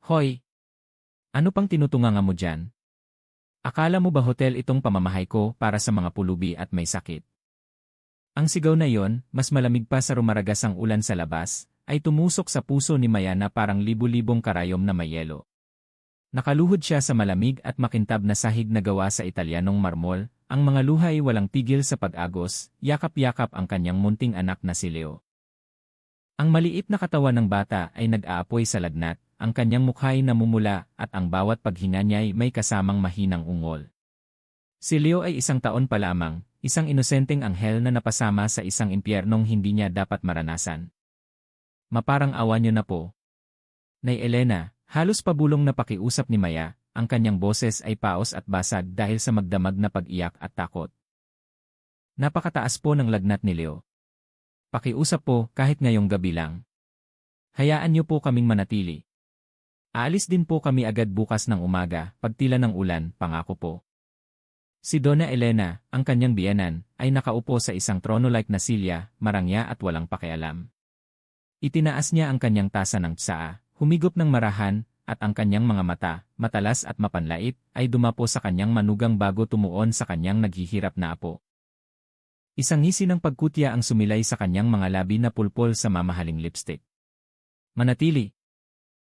Hoy! Ano pang tinutunganga mo dyan? Akala mo ba hotel itong pamamahay ko para sa mga pulubi at may sakit? Ang sigaw na yon, mas malamig pa sa rumaragasang ulan sa labas, ay tumusok sa puso ni Maya na parang libu-libong karayom na may yelo. Nakaluhod siya sa malamig at makintab na sahig na gawa sa Italianong marmol, ang mga luha ay walang tigil sa pag-agos, yakap-yakap ang kanyang munting anak na si Leo. Ang maliit na katawan ng bata ay nag-aapoy sa lagnat, ang kanyang mukha ay namumula at ang bawat paghinga niya ay may kasamang mahinang ungol. Si Leo ay 1 taon pa lamang, isang inosenteng anghel na napasama sa isang impyernong hindi niya dapat maranasan. Maparang awa niyo na po. Nay Elena, halos pabulong na pakiusap ni Maya, ang kanyang boses ay paos at basag dahil sa magdamag na pag-iyak at takot. Napakataas po ng lagnat ni Leo. Pakiusap po kahit ngayong gabi lang. Hayaan niyo po kaming manatili. Aalis din po kami agad bukas ng umaga, pagtila ng ulan, pangako po. Si Donna Elena, ang kanyang biyenan, ay nakaupo sa isang trono-like na silya, marangya at walang pakialam. Itinaas niya ang kanyang tasa ng tsaa, humigop ng marahan, at ang kanyang mga mata, matalas at mapanlait, ay dumapo sa kanyang manugang bago tumuon sa kanyang naghihirap na apo. Isang ngisi ng pagkutya ang sumilay sa kanyang mga labi na pulpol sa mamahaling lipstick. Manatili.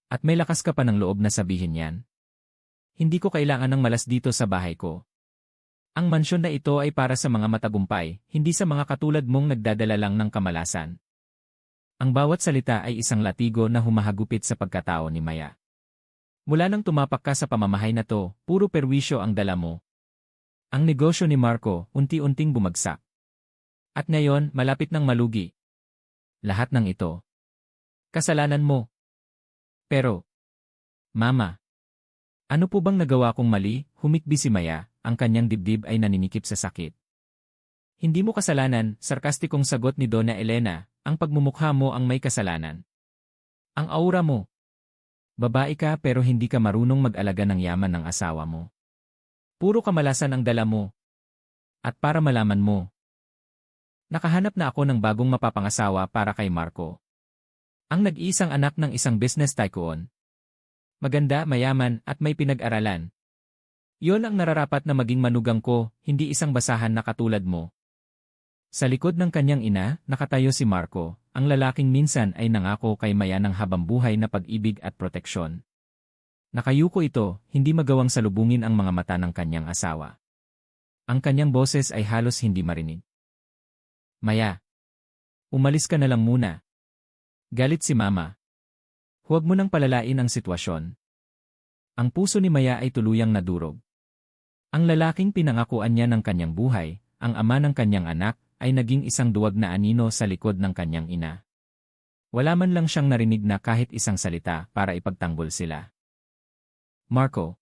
At may lakas ka pa ng loob na sabihin yan. Hindi ko kailangan ng malas dito sa bahay ko. Ang mansyon na ito ay para sa mga matagumpay, hindi sa mga katulad mong nagdadala lang ng kamalasan. Ang bawat salita ay isang latigo na humahagupit sa pagkatao ni Maya. Mula nang tumapak ka sa pamamahay na to, puro perwisyo ang dala mo. Ang negosyo ni Marco, unti-unting bumagsak. At ngayon, malapit ng malugi. Lahat ng ito. Kasalanan mo. Pero, Mama, ano po bang nagawa kong mali? Humikbi si Maya, ang kanyang dibdib ay naninikip sa sakit. Hindi mo kasalanan, sarkastikong sagot ni Donna Elena, ang pagmumukha mo ang may kasalanan. Ang aura mo. Babae ka pero hindi ka marunong mag-alaga ng yaman ng asawa mo. Puro kamalasan ang dala mo. At para malaman mo, nakahanap na ako ng bagong mapapangasawa para kay Marco. Ang nag-iisang anak ng isang business tycoon. Maganda, mayaman, at may pinag-aralan. Yon ang nararapat na maging manugang ko, hindi isang basahan na katulad mo. Sa likod ng kanyang ina, nakatayo si Marco, ang lalaking minsan ay nangako kay Maya ng habambuhay na pag-ibig at proteksyon. Nakayuko ito, hindi magawang salubungin ang mga mata ng kanyang asawa. Ang kanyang boses ay halos hindi marinig. Maya, umalis ka na lang muna. Galit si Mama. Huwag mo nang palalain ang sitwasyon. Ang puso ni Maya ay tuluyang nadurog. Ang lalaking pinangakuan niya ng kanyang buhay, ang ama ng kanyang anak, ay naging isang duwag na anino sa likod ng kanyang ina. Wala man lang siyang narinig na kahit isang salita para ipagtanggol sila. Marco,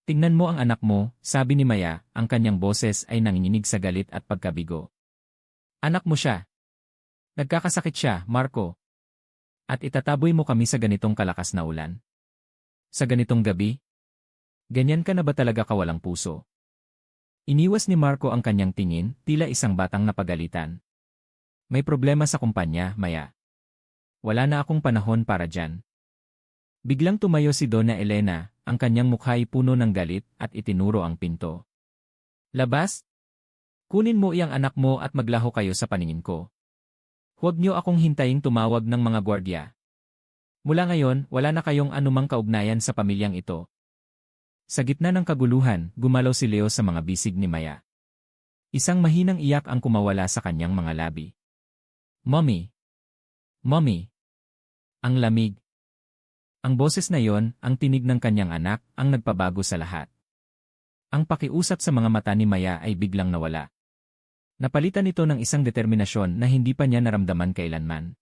tingnan mo ang anak mo, sabi ni Maya, ang kanyang boses ay nanginginig sa galit at pagkabigo. Anak mo siya. Nagkakasakit siya, Marco. At itataboy mo kami sa ganitong kalakas na ulan. Sa ganitong gabi? Ganyan ka na ba talaga kawalang puso? Iniwas ni Marco ang kanyang tingin, tila isang batang napagalitan. May problema sa kumpanya, Maya. Wala na akong panahon para dyan. Biglang tumayo si Donna Elena, ang kanyang mukha ay puno ng galit at itinuro ang pinto. Labas? Kunin mo iyang anak mo at maglaho kayo sa paningin ko. Huwag niyo akong hintayin tumawag ng mga gwardya. Mula ngayon, wala na kayong anumang kaugnayan sa pamilyang ito. Sa gitna ng kaguluhan, gumalaw si Leo sa mga bisig ni Maya. Isang mahinang iyak ang kumawala sa kanyang mga labi. Mommy! Mommy! Ang lamig. Ang boses na yon, ang tinig ng kanyang anak, ang nagpabago sa lahat. Ang pakiusap sa mga mata ni Maya ay biglang nawala. Napalitan ito ng isang determinasyon na hindi pa niya naramdaman kailanman.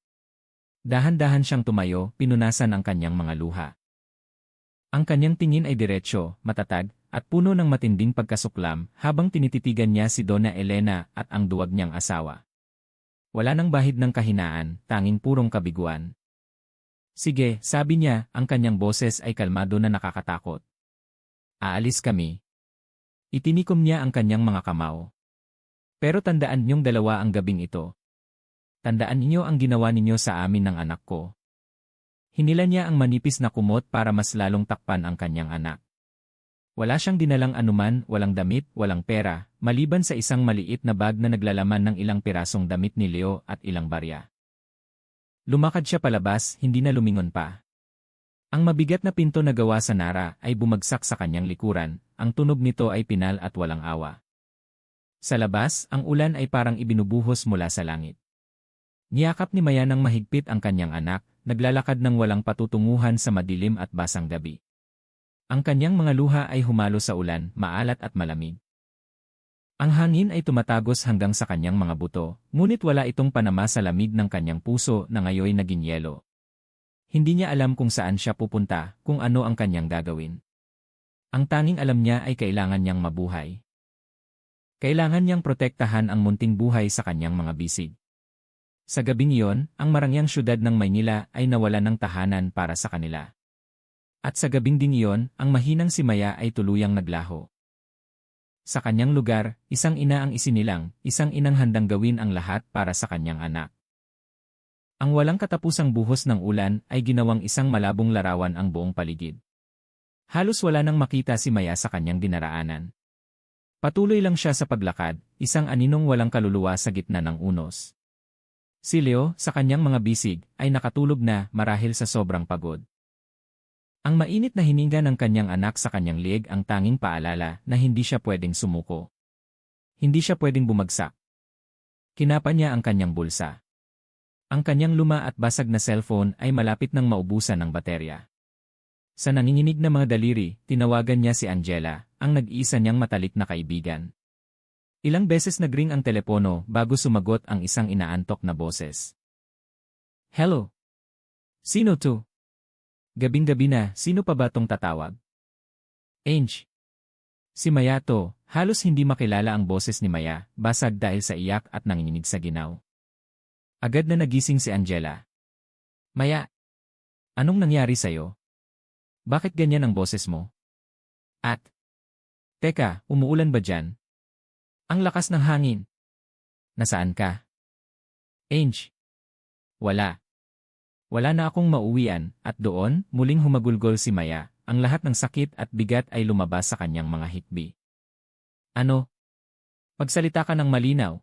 Dahan-dahan siyang tumayo, pinunasan ang kanyang mga luha. Ang kanyang tingin ay diretsyo, matatag, at puno ng matinding pagkasuklam habang tinititigan niya si Donna Elena at ang duwag niyang asawa. Wala nang bahid ng kahinaan, tanging purong kabiguan. Sige, sabi niya, ang kanyang boses ay kalmado na nakakatakot. Aalis kami. Itinikom niya ang kanyang mga kamao. Pero tandaan niyong dalawa ang gabing ito. Tandaan ninyo ang ginawa ninyo sa amin ng anak ko. Hinila niya ang manipis na kumot para mas lalong takpan ang kanyang anak. Wala siyang dinalang anuman, walang damit, walang pera, maliban sa isang maliit na bag na naglalaman ng ilang pirasong damit ni Leo at ilang barya. Lumakad siya palabas, hindi na lumingon pa. Ang mabigat na pinto na gawa sa Nara ay bumagsak sa kanyang likuran, ang tunog nito ay pinal at walang awa. Sa labas, ang ulan ay parang ibinubuhos mula sa langit. Niyakap ni Maya ng mahigpit ang kanyang anak, naglalakad ng walang patutunguhan sa madilim at basang gabi. Ang kanyang mga luha ay humalo sa ulan, maalat at malamig. Ang hangin ay tumatagos hanggang sa kanyang mga buto, ngunit wala itong panama sa lamig ng kanyang puso na ngayon naging yelo. Hindi niya alam kung saan siya pupunta, kung ano ang kanyang gagawin. Ang tanging alam niya ay kailangan niyang mabuhay. Kailangan niyang protektahan ang munting buhay sa kanyang mga bisig. Sa gabing iyon, ang marangyang syudad ng Maynila ay nawalan ng tahanan para sa kanila. At sa gabing ding iyon, ang mahinang si Maya ay tuluyang naglaho. Sa kanyang lugar, isang ina ang isinilang, isang inang handang gawin ang lahat para sa kanyang anak. Ang walang katapusang buhos ng ulan ay ginawang isang malabong larawan ang buong paligid. Halos wala nang makita si Maya sa kanyang dinaraanan. Patuloy lang siya sa paglakad, isang aninong walang kaluluwa sa gitna ng unos. Si Leo, sa kanyang mga bisig, ay nakatulog na marahil sa sobrang pagod. Ang mainit na hininga ng kanyang anak sa kanyang liig ang tanging paalala na hindi siya pwedeng sumuko. Hindi siya pwedeng bumagsak. Kinapa niya ang kanyang bulsa. Ang kanyang luma at basag na cellphone ay malapit nang maubusan ng baterya. Sa nanginginig na mga daliri, tinawagan niya si Angela, ang nag-iisa niyang matalik na kaibigan. Ilang beses nagring ang telepono bago sumagot ang isang inaantok na boses. Hello? Sino to? Gabing-gabi na, sino pa ba tong tatawag? Ange. Si Maya to, halos hindi makilala ang boses ni Maya, basag dahil sa iyak at nanginginig sa ginaw. Agad na nagising si Angela. Maya, anong nangyari sa'yo? Bakit ganyan ang boses mo? At, teka, umuulan ba dyan? Ang lakas ng hangin. Nasaan ka? Ange. Wala. Wala na akong mauwian, at doon, muling humagulgol si Maya, ang lahat ng sakit at bigat ay lumabas sa kanyang mga hikbi. Ano? Magsalita ka ng malinaw.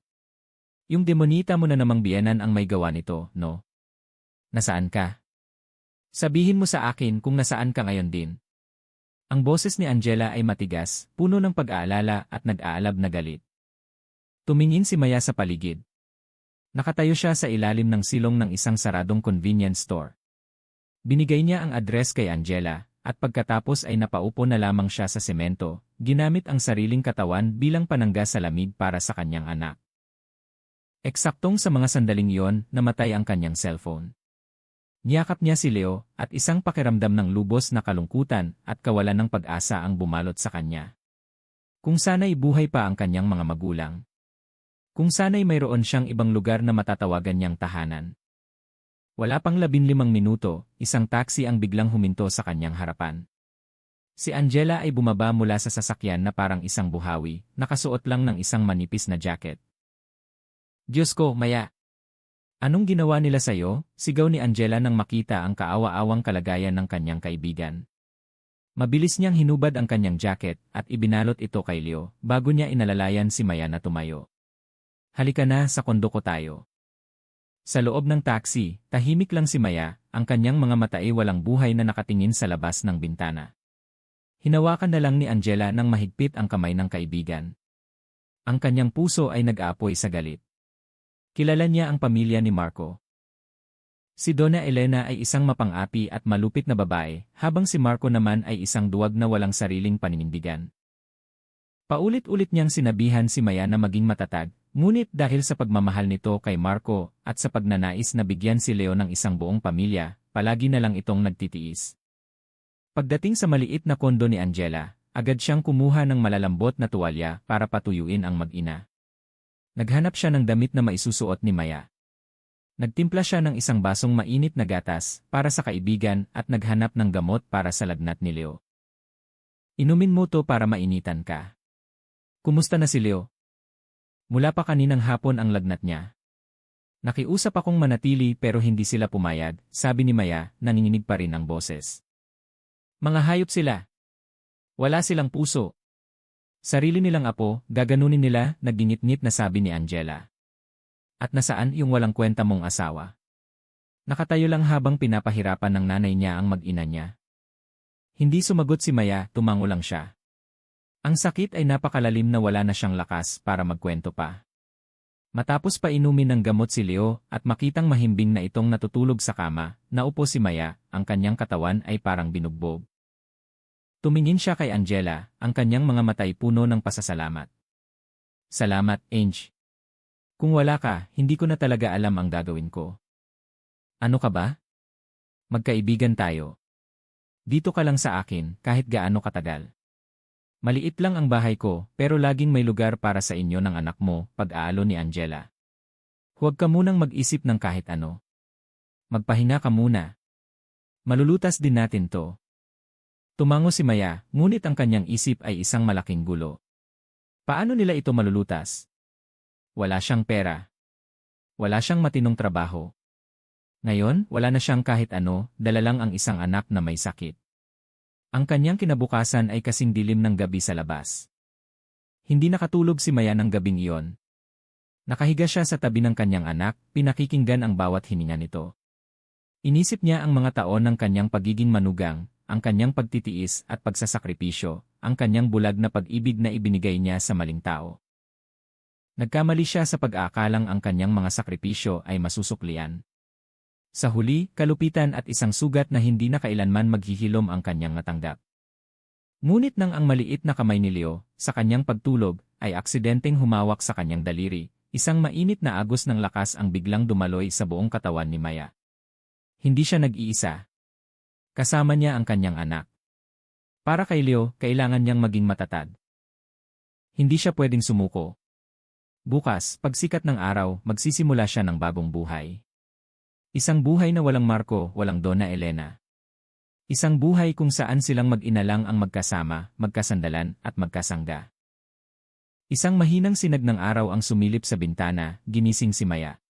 Yung demonita mo na namang biyenan ang may gawa nito, no? Nasaan ka? Sabihin mo sa akin kung nasaan ka ngayon din. Ang boses ni Angela ay matigas, puno ng pag-aalala at nag-aalab na galit. Tumingin si Maya sa paligid. Nakatayo siya sa ilalim ng silong ng isang saradong convenience store. Binigay niya ang address kay Angela, at pagkatapos ay napaupo na lamang siya sa semento, ginamit ang sariling katawan bilang panangga sa lamig para sa kanyang anak. Eksaktong sa mga sandaling iyon, namatay ang kanyang cellphone. Niyakap niya si Leo, at isang pakiramdam ng lubos na kalungkutan at kawalan ng pag-asa ang bumalot sa kanya. Kung sana'y buhay pa ang kanyang mga magulang. Kung sana'y mayroon siyang ibang lugar na matatawagan niyang tahanan. Wala pang 15 minuto, isang taxi ang biglang huminto sa kanyang harapan. Si Angela ay bumaba mula sa sasakyan na parang isang buhawi, nakasuot lang ng isang manipis na jacket. Diyos ko, Maya! Anong ginawa nila sa'yo? Sigaw ni Angela nang makita ang kaawa-awang kalagayan ng kanyang kaibigan. Mabilis niyang hinubad ang kanyang jacket at ibinalot ito kay Leo bago niya inalalayan si Maya na tumayo. Halika na, sa kondo ko tayo. Sa loob ng taxi, tahimik lang si Maya, ang kanyang mga mata ay walang buhay na nakatingin sa labas ng bintana. Hinawakan na lang ni Angela nang mahigpit ang kamay ng kaibigan. Ang kanyang puso ay nag-aapoy sa galit. Kilala niya ang pamilya ni Marco. Si Donna Elena ay isang mapang-api at malupit na babae, habang si Marco naman ay isang duwag na walang sariling paninindigan. Paulit-ulit niyang sinabihan si Maya na maging matatag, ngunit dahil sa pagmamahal nito kay Marco at sa pagnanais na bigyan si Leo ng isang buong pamilya, palagi na lang itong nagtitiis. Pagdating sa maliit na kondo ni Angela, agad siyang kumuha ng malalambot na tuwalya para patuyuin ang mag-ina. Naghanap siya ng damit na maisusuot ni Maya. Nagtimpla siya ng isang basong mainit na gatas para sa kaibigan at naghanap ng gamot para sa lagnat ni Leo. Inumin mo to para mainitan ka. Kumusta na si Leo? Mula pa kaninang hapon ang lagnat niya. Nakiusap akong manatili pero hindi sila pumayag, sabi ni Maya, nanginginig pa rin ang boses. Mga hayop sila. Wala silang puso. Sarili nilang apo, gaganunin nila, nagingit-ngit na sabi ni Angela. At nasaan yung walang kwenta mong asawa? Nakatayo lang habang pinapahirapan ng nanay niya ang mag-ina niya. Hindi sumagot si Maya, tumango lang siya. Ang sakit ay napakalalim na wala na siyang lakas para magkwento pa. Matapos pa inumin ng gamot si Leo at makitang mahimbing na itong natutulog sa kama, naupo si Maya, ang kanyang katawan ay parang binugbog. Tumingin siya kay Angela, ang kanyang mga mata ay puno ng pasasalamat. Salamat, Ange. Kung wala ka, hindi ko na talaga alam ang gagawin ko. Ano ka ba? Magkaibigan tayo. Dito ka lang sa akin, kahit gaano katagal. Maliit lang ang bahay ko, pero laging may lugar para sa inyo ng anak mo, pag-aalo ni Angela. Huwag ka munang mag-isip ng kahit ano. Magpahinga ka muna. Malulutas din natin to. Tumango si Maya, ngunit ang kanyang isip ay isang malaking gulo. Paano nila ito malulutas? Wala siyang pera. Wala siyang matinong trabaho. Ngayon, wala na siyang kahit ano, dala lang ang isang anak na may sakit. Ang kanyang kinabukasan ay kasing dilim ng gabi sa labas. Hindi nakatulog si Maya ng gabing iyon. Nakahiga siya sa tabi ng kanyang anak, pinakikinggan ang bawat hininga nito. Inisip niya ang mga taon ng kanyang pagiging manugang, ang kanyang pagtitiis at pagsasakripisyo, ang kanyang bulag na pag-ibig na ibinigay niya sa maling tao. Nagkamali siya sa pag-aakalang ang kanyang mga sakripisyo ay masusuklian. Sa huli, kalupitan at isang sugat na hindi na kailanman maghihilom ang kanyang natanggap. Ngunit nang ang maliit na kamay ni Leo, sa kanyang pagtulog, ay aksidenteng humawak sa kanyang daliri, isang mainit na agos ng lakas ang biglang dumaloy sa buong katawan ni Maya. Hindi siya nag-iisa. Kasama niya ang kanyang anak. Para kay Leo, kailangan niyang maging matatag. Hindi siya pwedeng sumuko. Bukas, pagsikat ng araw, magsisimula siya ng bagong buhay. Isang buhay na walang Marco, walang Donna Elena. Isang buhay kung saan silang mag-ina lang ang magkasama, magkasandalan, at magkasangga. Isang mahinang sinag ng araw ang sumilip sa bintana, ginising si Maya.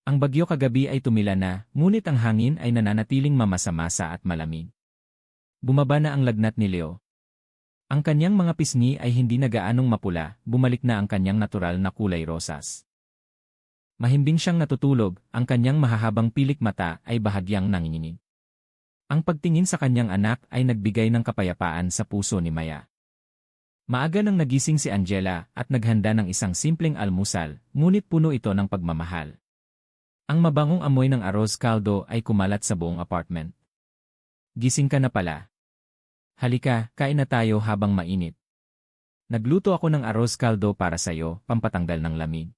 Ang bagyo kagabi ay tumila na, ngunit ang hangin ay nananatiling mamasa-masa at malamig. Bumaba na ang lagnat ni Leo. Ang kanyang mga pisngi ay hindi na gaanong mapula, bumalik na ang kanyang natural na kulay rosas. Mahimbing siyang natutulog, ang kanyang mahahabang pilik mata ay bahagyang nanginginig. Ang pagtingin sa kanyang anak ay nagbigay ng kapayapaan sa puso ni Maya. Maaga nang nagising si Angela at naghanda ng isang simpleng almusal, ngunit puno ito ng pagmamahal. Ang mabangong amoy ng arroz caldo ay kumalat sa buong apartment. Gising ka na pala. Halika, kain na tayo habang mainit. Nagluto ako ng arroz caldo para sa'yo, pampatanggal ng lamig.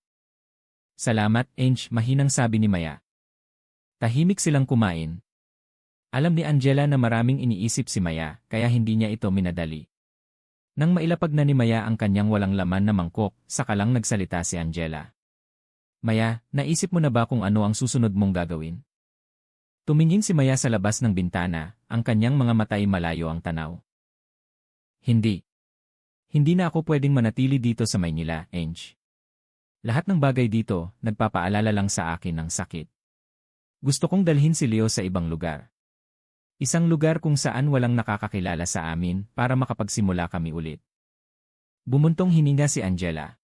Salamat, Ange, mahinang sabi ni Maya. Tahimik silang kumain. Alam ni Angela na maraming iniisip si Maya, kaya hindi niya ito minadali. Nang mailapag na ni Maya ang kanyang walang laman na mangkok, saka lang nagsalita si Angela. Maya, naisip mo na ba kung ano ang susunod mong gagawin? Tumingin si Maya sa labas ng bintana, ang kanyang mga mata ay malayo ang tanaw. Hindi. Hindi na ako pwedeng manatili dito sa Maynila, Ange. Lahat ng bagay dito, nagpapaalala lang sa akin ng sakit. Gusto kong dalhin si Leo sa ibang lugar. Isang lugar kung saan walang nakakakilala sa amin para makapagsimula kami ulit. Bumuntong hininga si Angela.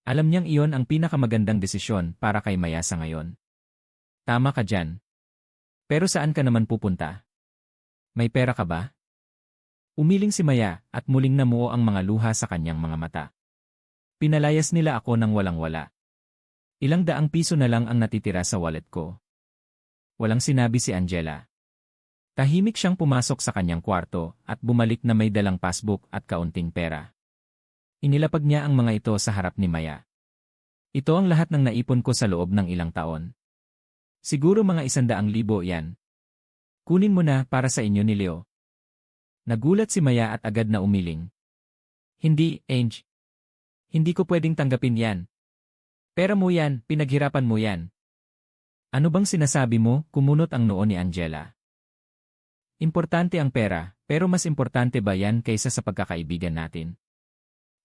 Alam niyang iyon ang pinakamagandang desisyon para kay Maya sa ngayon. Tama ka dyan. Pero saan ka naman pupunta? May pera ka ba? Umiling si Maya at muling namuo ang mga luha sa kanyang mga mata. Pinalayas nila ako ng walang-wala. Ilang daang piso na lang ang natitira sa wallet ko. Walang sinabi si Angela. Tahimik siyang pumasok sa kanyang kwarto at bumalik na may dalang passbook at kaunting pera. Inilapag niya ang mga ito sa harap ni Maya. Ito ang lahat ng naipon ko sa loob ng ilang taon. Siguro mga 100,000 yan. Kunin mo na para sa inyo ni Leo. Nagulat si Maya at agad na umiling. Hindi, Ange. Hindi ko pwedeng tanggapin yan. Pera mo yan, pinaghirapan mo yan. Ano bang sinasabi mo? Kumunot ang noo ni Angela. Importante ang pera, pero mas importante ba yan kaysa sa pagkakaibigan natin?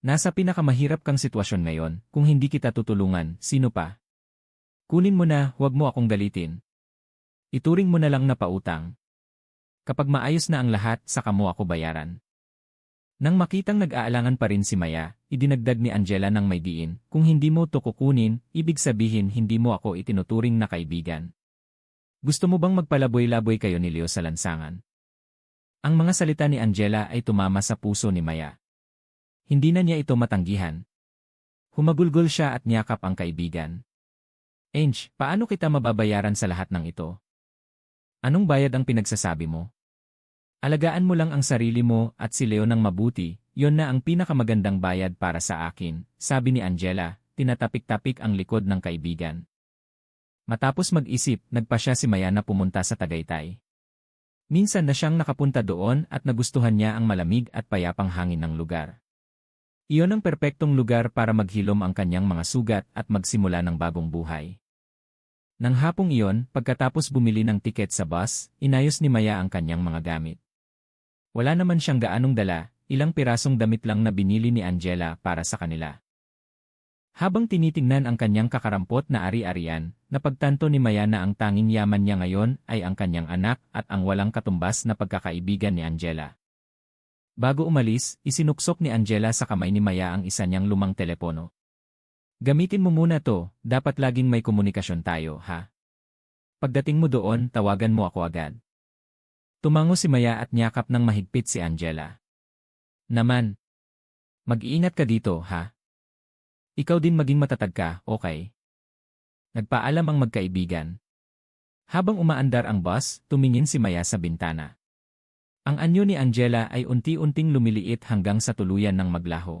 Nasa pinakamahirap kang sitwasyon ngayon, kung hindi kita tutulungan, sino pa? Kunin mo na, huwag mo akong galitin. Ituring mo na lang na pautang. Kapag maayos na ang lahat, saka mo ako bayaran. Nang makitang nag-aalangan pa rin si Maya, idinagdag ni Angela ng may diin, kung hindi mo to kukunin, ibig sabihin hindi mo ako itinuturing na kaibigan. Gusto mo bang magpalaboy-laboy kayo ni Leo sa lansangan? Ang mga salita ni Angela ay tumama sa puso ni Maya. Hindi na niya ito matanggihan. Humagulgol siya at niyakap ang kaibigan. Ange, paano kita mababayaran sa lahat ng ito? Anong bayad ang pinagsasabi mo? Alagaan mo lang ang sarili mo at si Leo ng mabuti, yon na ang pinakamagandang bayad para sa akin, sabi ni Angela, tinatapik-tapik ang likod ng kaibigan. Matapos mag-isip, nagpa siya si Maya na pumunta sa Tagaytay. Minsan na siyang nakapunta doon at nagustuhan niya ang malamig at payapang hangin ng lugar. Iyon ang perpektong lugar para maghilom ang kanyang mga sugat at magsimula ng bagong buhay. Nang hapong iyon, pagkatapos bumili ng tiket sa bus, inayos ni Maya ang kanyang mga gamit. Wala naman siyang gaanong dala, ilang pirasong damit lang na binili ni Angela para sa kanila. Habang tinitingnan ang kanyang kakarampot na ari-arian, napagtanto ni Maya na ang tanging yaman niya ngayon ay ang kanyang anak at ang walang katumbas na pagkakaibigan ni Angela. Bago umalis, isinuksok ni Angela sa kamay ni Maya ang isa niyang lumang telepono. Gamitin mo muna to, dapat laging may komunikasyon tayo, ha? Pagdating mo doon, tawagan mo ako agad. Tumango si Maya at niyakap ng mahigpit si Angela. Naman. Mag-iingat ka dito, ha? Ikaw din maging matatag ka, okay? Nagpaalam ang magkaibigan. Habang umaandar ang bus, tumingin si Maya sa bintana. Ang anyo ni Angela ay unti-unting lumiliit hanggang sa tuluyan ng maglaho.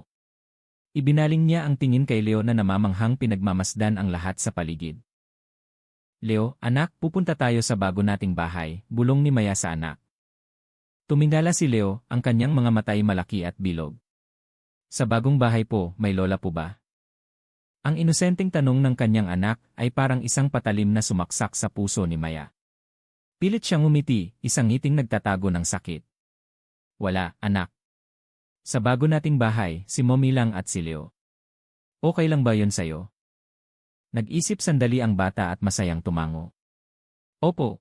Ibinaling niya ang tingin kay Leo na namamanghang pinagmamasdan ang lahat sa paligid. Leo, anak, pupunta tayo sa bago nating bahay, bulong ni Maya sa anak. Tumingala si Leo, ang kanyang mga matay malaki at bilog. Sa bagong bahay po, may lola po ba? Ang inosenteng tanong ng kanyang anak ay parang isang patalim na sumaksak sa puso ni Maya. Pilit siyang umiti, isang ngiting nagtatago ng sakit. Wala, anak. Sa bago nating bahay, si Mommy lang at si Leo. Okay lang ba yun sa'yo? Nag-isip sandali ang bata at masayang tumango. Opo.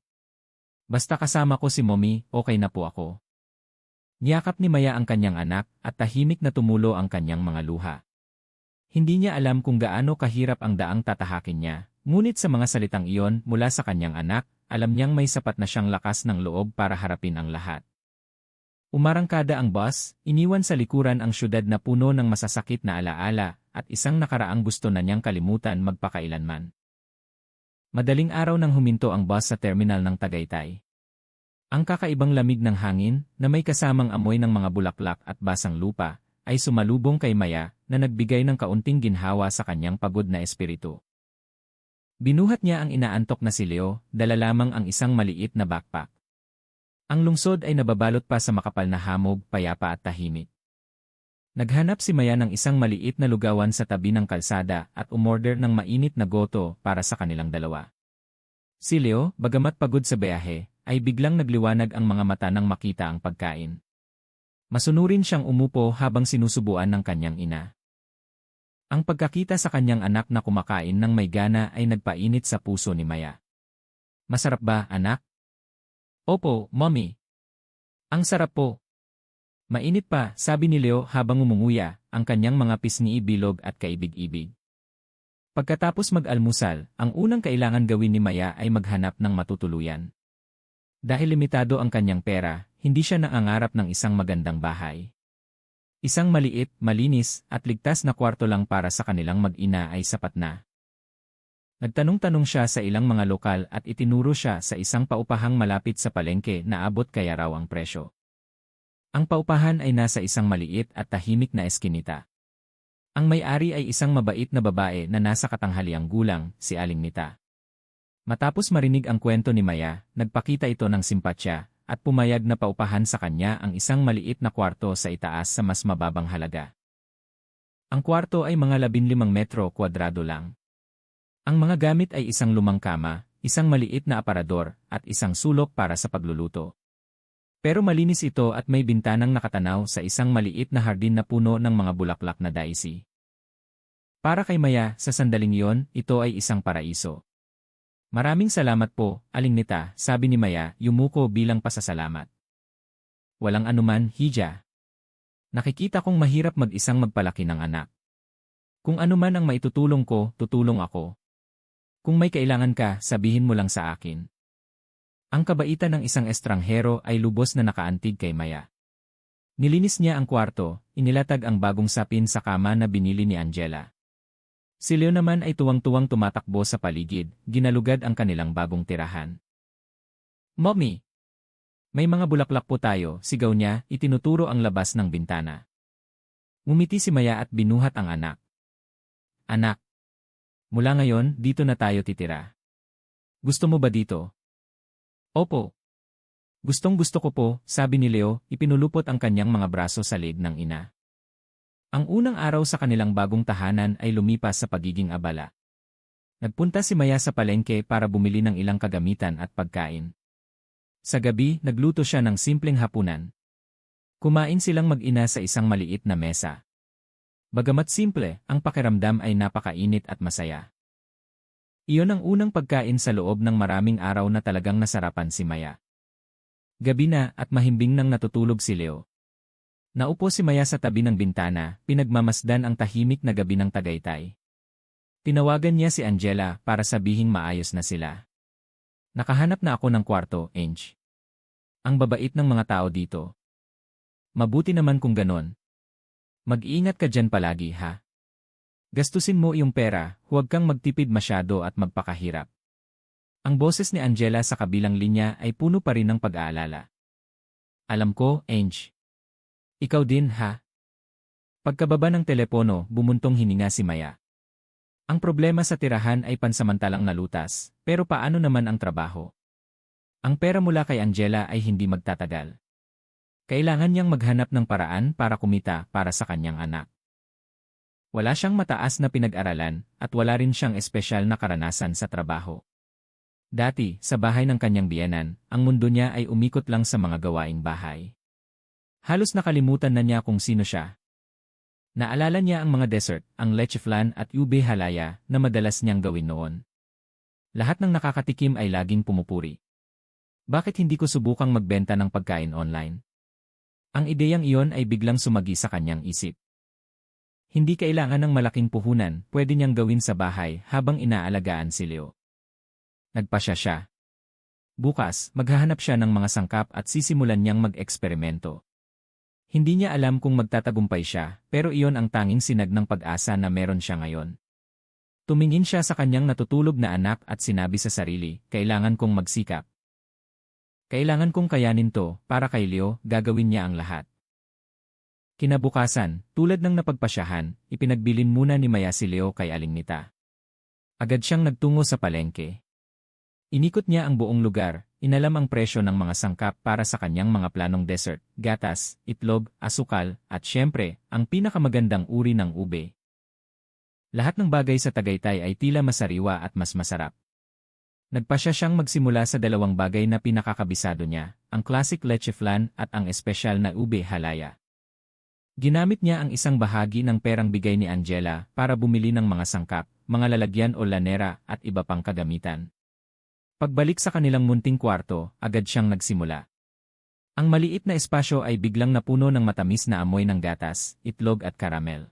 Basta kasama ko si Mommy, okay na po ako. Niyakap ni Maya ang kanyang anak at tahimik na tumulo ang kanyang mga luha. Hindi niya alam kung gaano kahirap ang daang tatahakin niya, ngunit sa mga salitang iyon mula sa kanyang anak, alam niyang may sapat na siyang lakas ng loob para harapin ang lahat. Umarangkada ang bus, iniwan sa likuran ang syudad na puno ng masasakit na alaala, at isang nakaraang gusto na niyang kalimutan magpakailanman. Madaling araw nang huminto ang bus sa terminal ng Tagaytay. Ang kakaibang lamig ng hangin, na may kasamang amoy ng mga bulaklak at basang lupa, ay sumalubong kay Maya na nagbigay ng kaunting ginhawa sa kanyang pagod na espiritu. Binuhat niya ang inaantok na si Leo, dala lamang ang isang maliit na backpack. Ang lungsod ay nababalot pa sa makapal na hamog, payapa at tahimik. Naghanap si Maya ng isang maliit na lugawan sa tabi ng kalsada at umorder ng mainit na goto para sa kanilang dalawa. Si Leo, bagamat pagod sa biyahe, ay biglang nagliwanag ang mga mata nang makita ang pagkain. Masunurin siyang umupo habang sinusubuan ng kanyang ina. Ang pagkakita sa kanyang anak na kumakain ng may gana ay nagpainit sa puso ni Maya. Masarap ba, anak? Opo, Mommy. Ang sarap po. Mainit pa, sabi ni Leo habang umunguya, ang kanyang mga pisngi bilog at kaibig-ibig. Pagkatapos mag-almusal, ang unang kailangan gawin ni Maya ay maghanap ng matutuluyan. Dahil limitado ang kanyang pera, hindi siya nangangarap ng isang magandang bahay. Isang maliit, malinis, at ligtas na kwarto lang para sa kanilang mag-ina ay sapat na. Nagtanong-tanong siya sa ilang mga lokal at itinuro siya sa isang paupahang malapit sa palengke na abot kaya raw ang presyo. Ang paupahan ay nasa isang maliit at tahimik na eskinita. Ang may-ari ay isang mabait na babae na nasa katanghaliang gulang, si Aling Nita. Matapos marinig ang kwento ni Maya, nagpakita ito ng simpatsya at pumayag na paupahan sa kanya ang isang maliit na kwarto sa itaas sa mas mababang halaga. Ang kwarto ay mga 15 metro kwadrado lang. Ang mga gamit ay isang lumang kama, isang maliit na aparador, at isang sulok para sa pagluluto. Pero malinis ito at may bintanang nakatanaw sa isang maliit na hardin na puno ng mga bulaklak na daisy. Para kay Maya, sa sandaling iyon, ito ay isang paraiso. Maraming salamat po, Aling Nita, sabi ni Maya, yumuko bilang pasasalamat. Walang anuman, Hija. Nakikita kong mahirap mag-isang magpalaki ng anak. Kung anuman ang maitutulong ko, tutulong ako. Kung may kailangan ka, sabihin mo lang sa akin. Ang kabaitan ng isang estranghero ay lubos na nakaantig kay Maya. Nilinis niya ang kwarto, inilatag ang bagong sapin sa kama na binili ni Angela. Si Leo naman ay tuwang-tuwang tumatakbo sa paligid, ginalugad ang kanilang bagong tirahan. Mommy! May mga bulaklak po tayo, sigaw niya, itinuturo ang labas ng bintana. Ngumiti si Maya at binuhat ang anak. Anak! Mula ngayon, dito na tayo titira. Gusto mo ba dito? Opo. Gustong-gusto ko po, sabi ni Leo, ipinulupot ang kanyang mga braso sa leeg ng ina. Ang unang araw sa kanilang bagong tahanan ay lumipas sa pagiging abala. Nagpunta si Maya sa palengke para bumili ng ilang kagamitan at pagkain. Sa gabi, nagluto siya ng simpleng hapunan. Kumain silang mag-ina sa isang maliit na mesa. Bagamat simple, ang pakiramdam ay napakainit at masaya. Iyon ang unang pagkain sa loob ng maraming araw na talagang nasarapan si Maya. Gabi na at mahimbing nang natutulog si Leo. Naupo si Maya sa tabi ng bintana, pinagmamasdan ang tahimik na gabi ng Tagaytay. Tinawagan niya si Angela para sabihing maayos na sila. Nakahanap na ako ng kwarto, Ange. Ang babait ng mga tao dito. Mabuti naman kung ganon. Mag-iingat ka dyan palagi, ha? Gastusin mo iyong pera, huwag kang magtipid masyado at magpakahirap. Ang boses ni Angela sa kabilang linya ay puno pa rin ng pag-aalala. Alam ko, Ange. Ikaw din, ha? Pagkababa ng telepono, bumuntong hininga si Maya. Ang problema sa tirahan ay pansamantalang nalutas, pero paano naman ang trabaho? Ang pera mula kay Angela ay hindi magtatagal. Kailangan niyang maghanap ng paraan para kumita para sa kanyang anak. Wala siyang mataas na pinag-aralan at wala rin siyang espesyal na karanasan sa trabaho. Dati, sa bahay ng kanyang biyenan, ang mundo niya ay umikot lang sa mga gawaing bahay. Halos nakalimutan na niya kung sino siya. Naalala niya ang mga dessert, ang leche flan at ube halaya na madalas niyang gawin noon. Lahat ng nakakatikim ay laging pumupuri. Bakit hindi ko subukang magbenta ng pagkain online? Ang ideyang iyon ay biglang sumagi sa kanyang isip. Hindi kailangan ng malaking puhunan, pwede niyang gawin sa bahay habang inaalagaan si Leo. Nagpasya siya. Bukas, maghahanap siya ng mga sangkap at sisimulan niyang mag-eksperimento. Hindi niya alam kung magtatagumpay siya, pero iyon ang tanging sinag ng pag-asa na meron siya ngayon. Tumingin siya sa kanyang natutulog na anak at sinabi sa sarili, kailangan kong magsikap. Kailangan kong kayanin to, para kay Leo, gagawin niya ang lahat. Kinabukasan, tulad ng napagpasyahan, ipinagbilin muna ni Maya si Leo kay Aling Nita. Agad siyang nagtungo sa palengke. Inikot niya ang buong lugar, inalam ang presyo ng mga sangkap para sa kanyang mga planong dessert, gatas, itlog, asukal, at syempre, ang pinakamagandang uri ng ube. Lahat ng bagay sa Tagaytay ay tila masariwa at mas masarap. Nagpasya siyang magsimula sa dalawang bagay na pinakakabisado niya, ang classic leche flan at ang espesyal na ube halaya. Ginamit niya ang isang bahagi ng perang bigay ni Angela para bumili ng mga sangkap, mga lalagyan o lanera at iba pang kagamitan. Pagbalik sa kanilang munting kwarto, agad siyang nagsimula. Ang maliit na espasyo ay biglang napuno ng matamis na amoy ng gatas, itlog at karamel.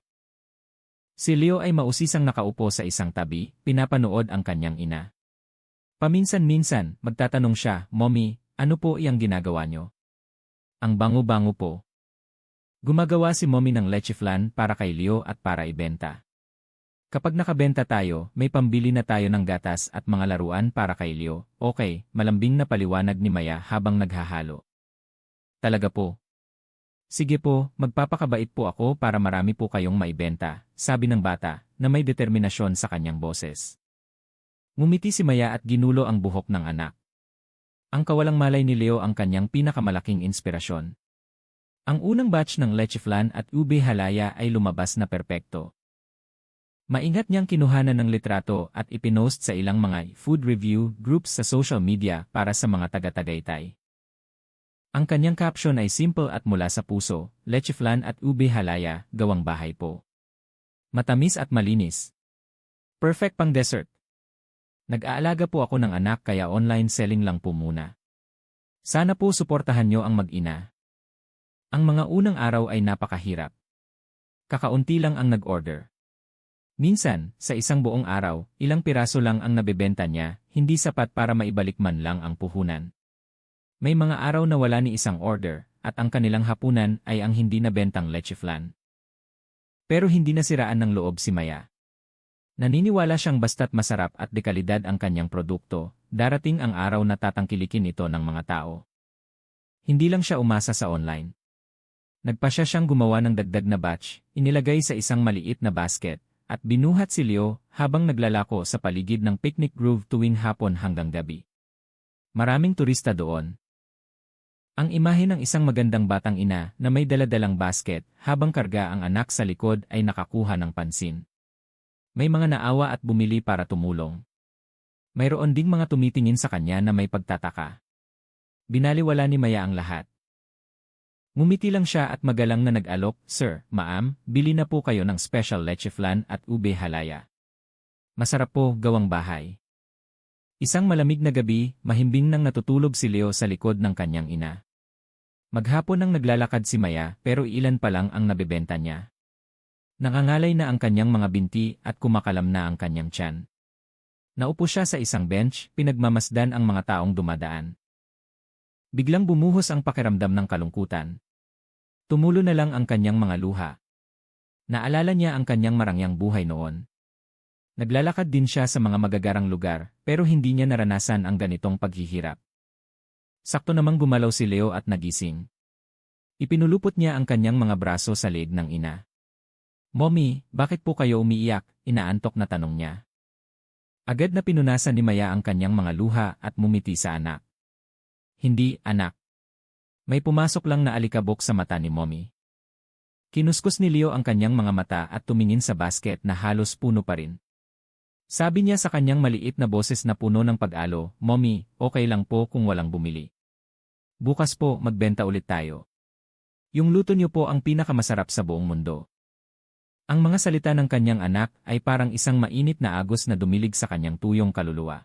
Si Leo ay mausisang nakaupo sa isang tabi, pinapanood ang kanyang ina. Paminsan-minsan, magtatanong siya, Mommy, ano po iyang ginagawa niyo? Ang bango-bango po. Gumagawa si Mommy ng leche flan para kay Leo at para ibenta. Kapag nakabenta tayo, may pambili na tayo ng gatas at mga laruan para kay Leo. Okay, malambing na paliwanag ni Maya habang naghahalo. Talaga po. Sige po, magpapakabait po ako para marami po kayong maibenta, sabi ng bata, na may determinasyon sa kanyang boses. Ngumiti si Maya at ginulo ang buhok ng anak. Ang kawalang malay ni Leo ang kanyang pinakamalaking inspirasyon. Ang unang batch ng leche flan at ube halaya ay lumabas na perpekto. Maingat niyang kinuhanan ng litrato at ipinost sa ilang mga food review groups sa social media para sa mga taga-Tagaytay. Ang kanyang caption ay simple at mula sa puso, leche flan at ube halaya, gawang bahay po. Matamis at malinis. Perfect pang dessert. Nag-aalaga po ako ng anak kaya online selling lang po muna. Sana po suportahan nyo ang mag-ina. Ang mga unang araw ay napakahirap. Kakaunti lang ang nag-order. Minsan, sa isang buong araw, ilang piraso lang ang nabebenta niya, hindi sapat para maibalik man lang ang puhunan. May mga araw na wala ni isang order, at ang kanilang hapunan ay ang hindi nabentang leche flan. Pero hindi nasiraan ng loob si Maya. Naniniwala siyang basta't masarap at dekalidad ang kanyang produkto, darating ang araw na tatangkilikin ito ng mga tao. Hindi lang siya umasa sa online. Nagpasya siyang gumawa ng dagdag na batch, inilagay sa isang maliit na basket, at binuhat si Leo habang naglalako sa paligid ng picnic grove tuwing hapon hanggang gabi. Maraming turista doon. Ang imahe ng isang magandang batang ina na may daladalang basket habang karga ang anak sa likod ay nakakuha ng pansin. May mga naawa at bumili para tumulong. Mayroon ding mga tumitingin sa kanya na may pagtataka. Binaliwala ni Maya ang lahat. Ngumiti lang siya at magalang na nag-alok, "Sir, ma'am, bili na po kayo ng special leche flan at ube halaya. Masarap po, gawang bahay." Isang malamig na gabi, mahimbing nang natutulog si Leo sa likod ng kanyang ina. Maghapon nang naglalakad si Maya pero ilan pa lang ang nabebenta niya. Nangangalay na ang kanyang mga binti at kumakalam na ang kanyang tiyan. Naupo siya sa isang bench, pinagmamasdan ang mga taong dumadaan. Biglang bumuhos ang pakiramdam ng kalungkutan. Tumulo na lang ang kanyang mga luha. Naalala niya ang kanyang marangyang buhay noon. Naglalakad din siya sa mga magagarang lugar, pero hindi niya naranasan ang ganitong paghihirap. Sakto namang gumalaw si Leo at nagising. Ipinulupot niya ang kanyang mga braso sa leeg ng ina. "Mommy, bakit po kayo umiiyak?" Inaantok na tanong niya. Agad na pinunasan ni Maya ang kanyang mga luha at mumiti sa anak. "Hindi, anak. May pumasok lang na alikabok sa mata ni Mommy." Kinuskus ni Leo ang kanyang mga mata at tumingin sa basket na halos puno pa rin. Sabi niya sa kanyang maliit na boses na puno ng pag-alo, "Mommy, okay lang po kung walang bumili. Bukas po magbenta ulit tayo. Yung luto niyo po ang pinakamasarap sa buong mundo." Ang mga salita ng kanyang anak ay parang isang mainit na agos na dumilig sa kanyang tuyong kaluluwa.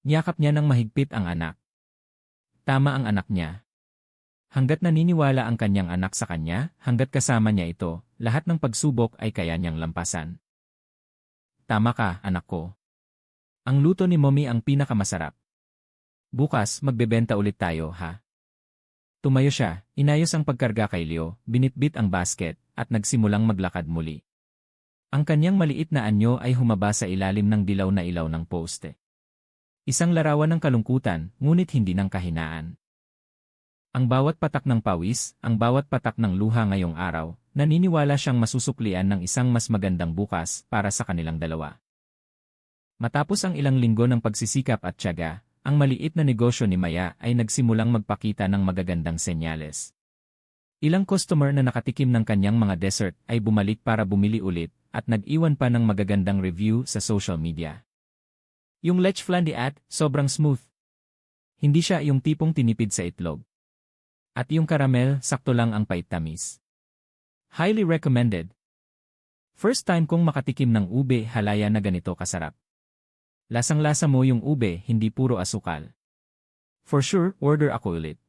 Niyakap niya ng mahigpit ang anak. Tama ang anak niya. Hanggat naniniwala ang kanyang anak sa kanya, hanggat kasama niya ito, lahat ng pagsubok ay kaya niyang lampasan. "Tama ka, anak ko. Ang luto ni Mommy ang pinakamasarap. Bukas magbebenta ulit tayo, ha?" Tumayo siya, inayos ang pagkarga kay Leo, binitbit ang basket, at nagsimulang maglakad muli. Ang kanyang maliit na anyo ay humaba sa ilalim ng dilaw na ilaw ng poste. Isang larawan ng kalungkutan, ngunit hindi ng kahinaan. Ang bawat patak ng pawis, ang bawat patak ng luha ngayong araw, naniniwala siyang masusuklian ng isang mas magandang bukas para sa kanilang dalawa. Matapos ang ilang linggo ng pagsisikap at tiyaga, ang maliit na negosyo ni Maya ay nagsimulang magpakita ng magagandang senyales. Ilang customer na nakatikim ng kanyang mga dessert ay bumalik para bumili ulit at nag-iwan pa ng magagandang review sa social media. Yung leche flan ni At, sobrang smooth. Hindi siya yung tipong tinipid sa itlog. At yung caramel, sakto lang ang pait-tamis. Highly recommended. First time kong makatikim ng ube halaya na ganito kasarap. Lasang-lasa mo yung ube, hindi puro asukal. For sure, order ako ulit.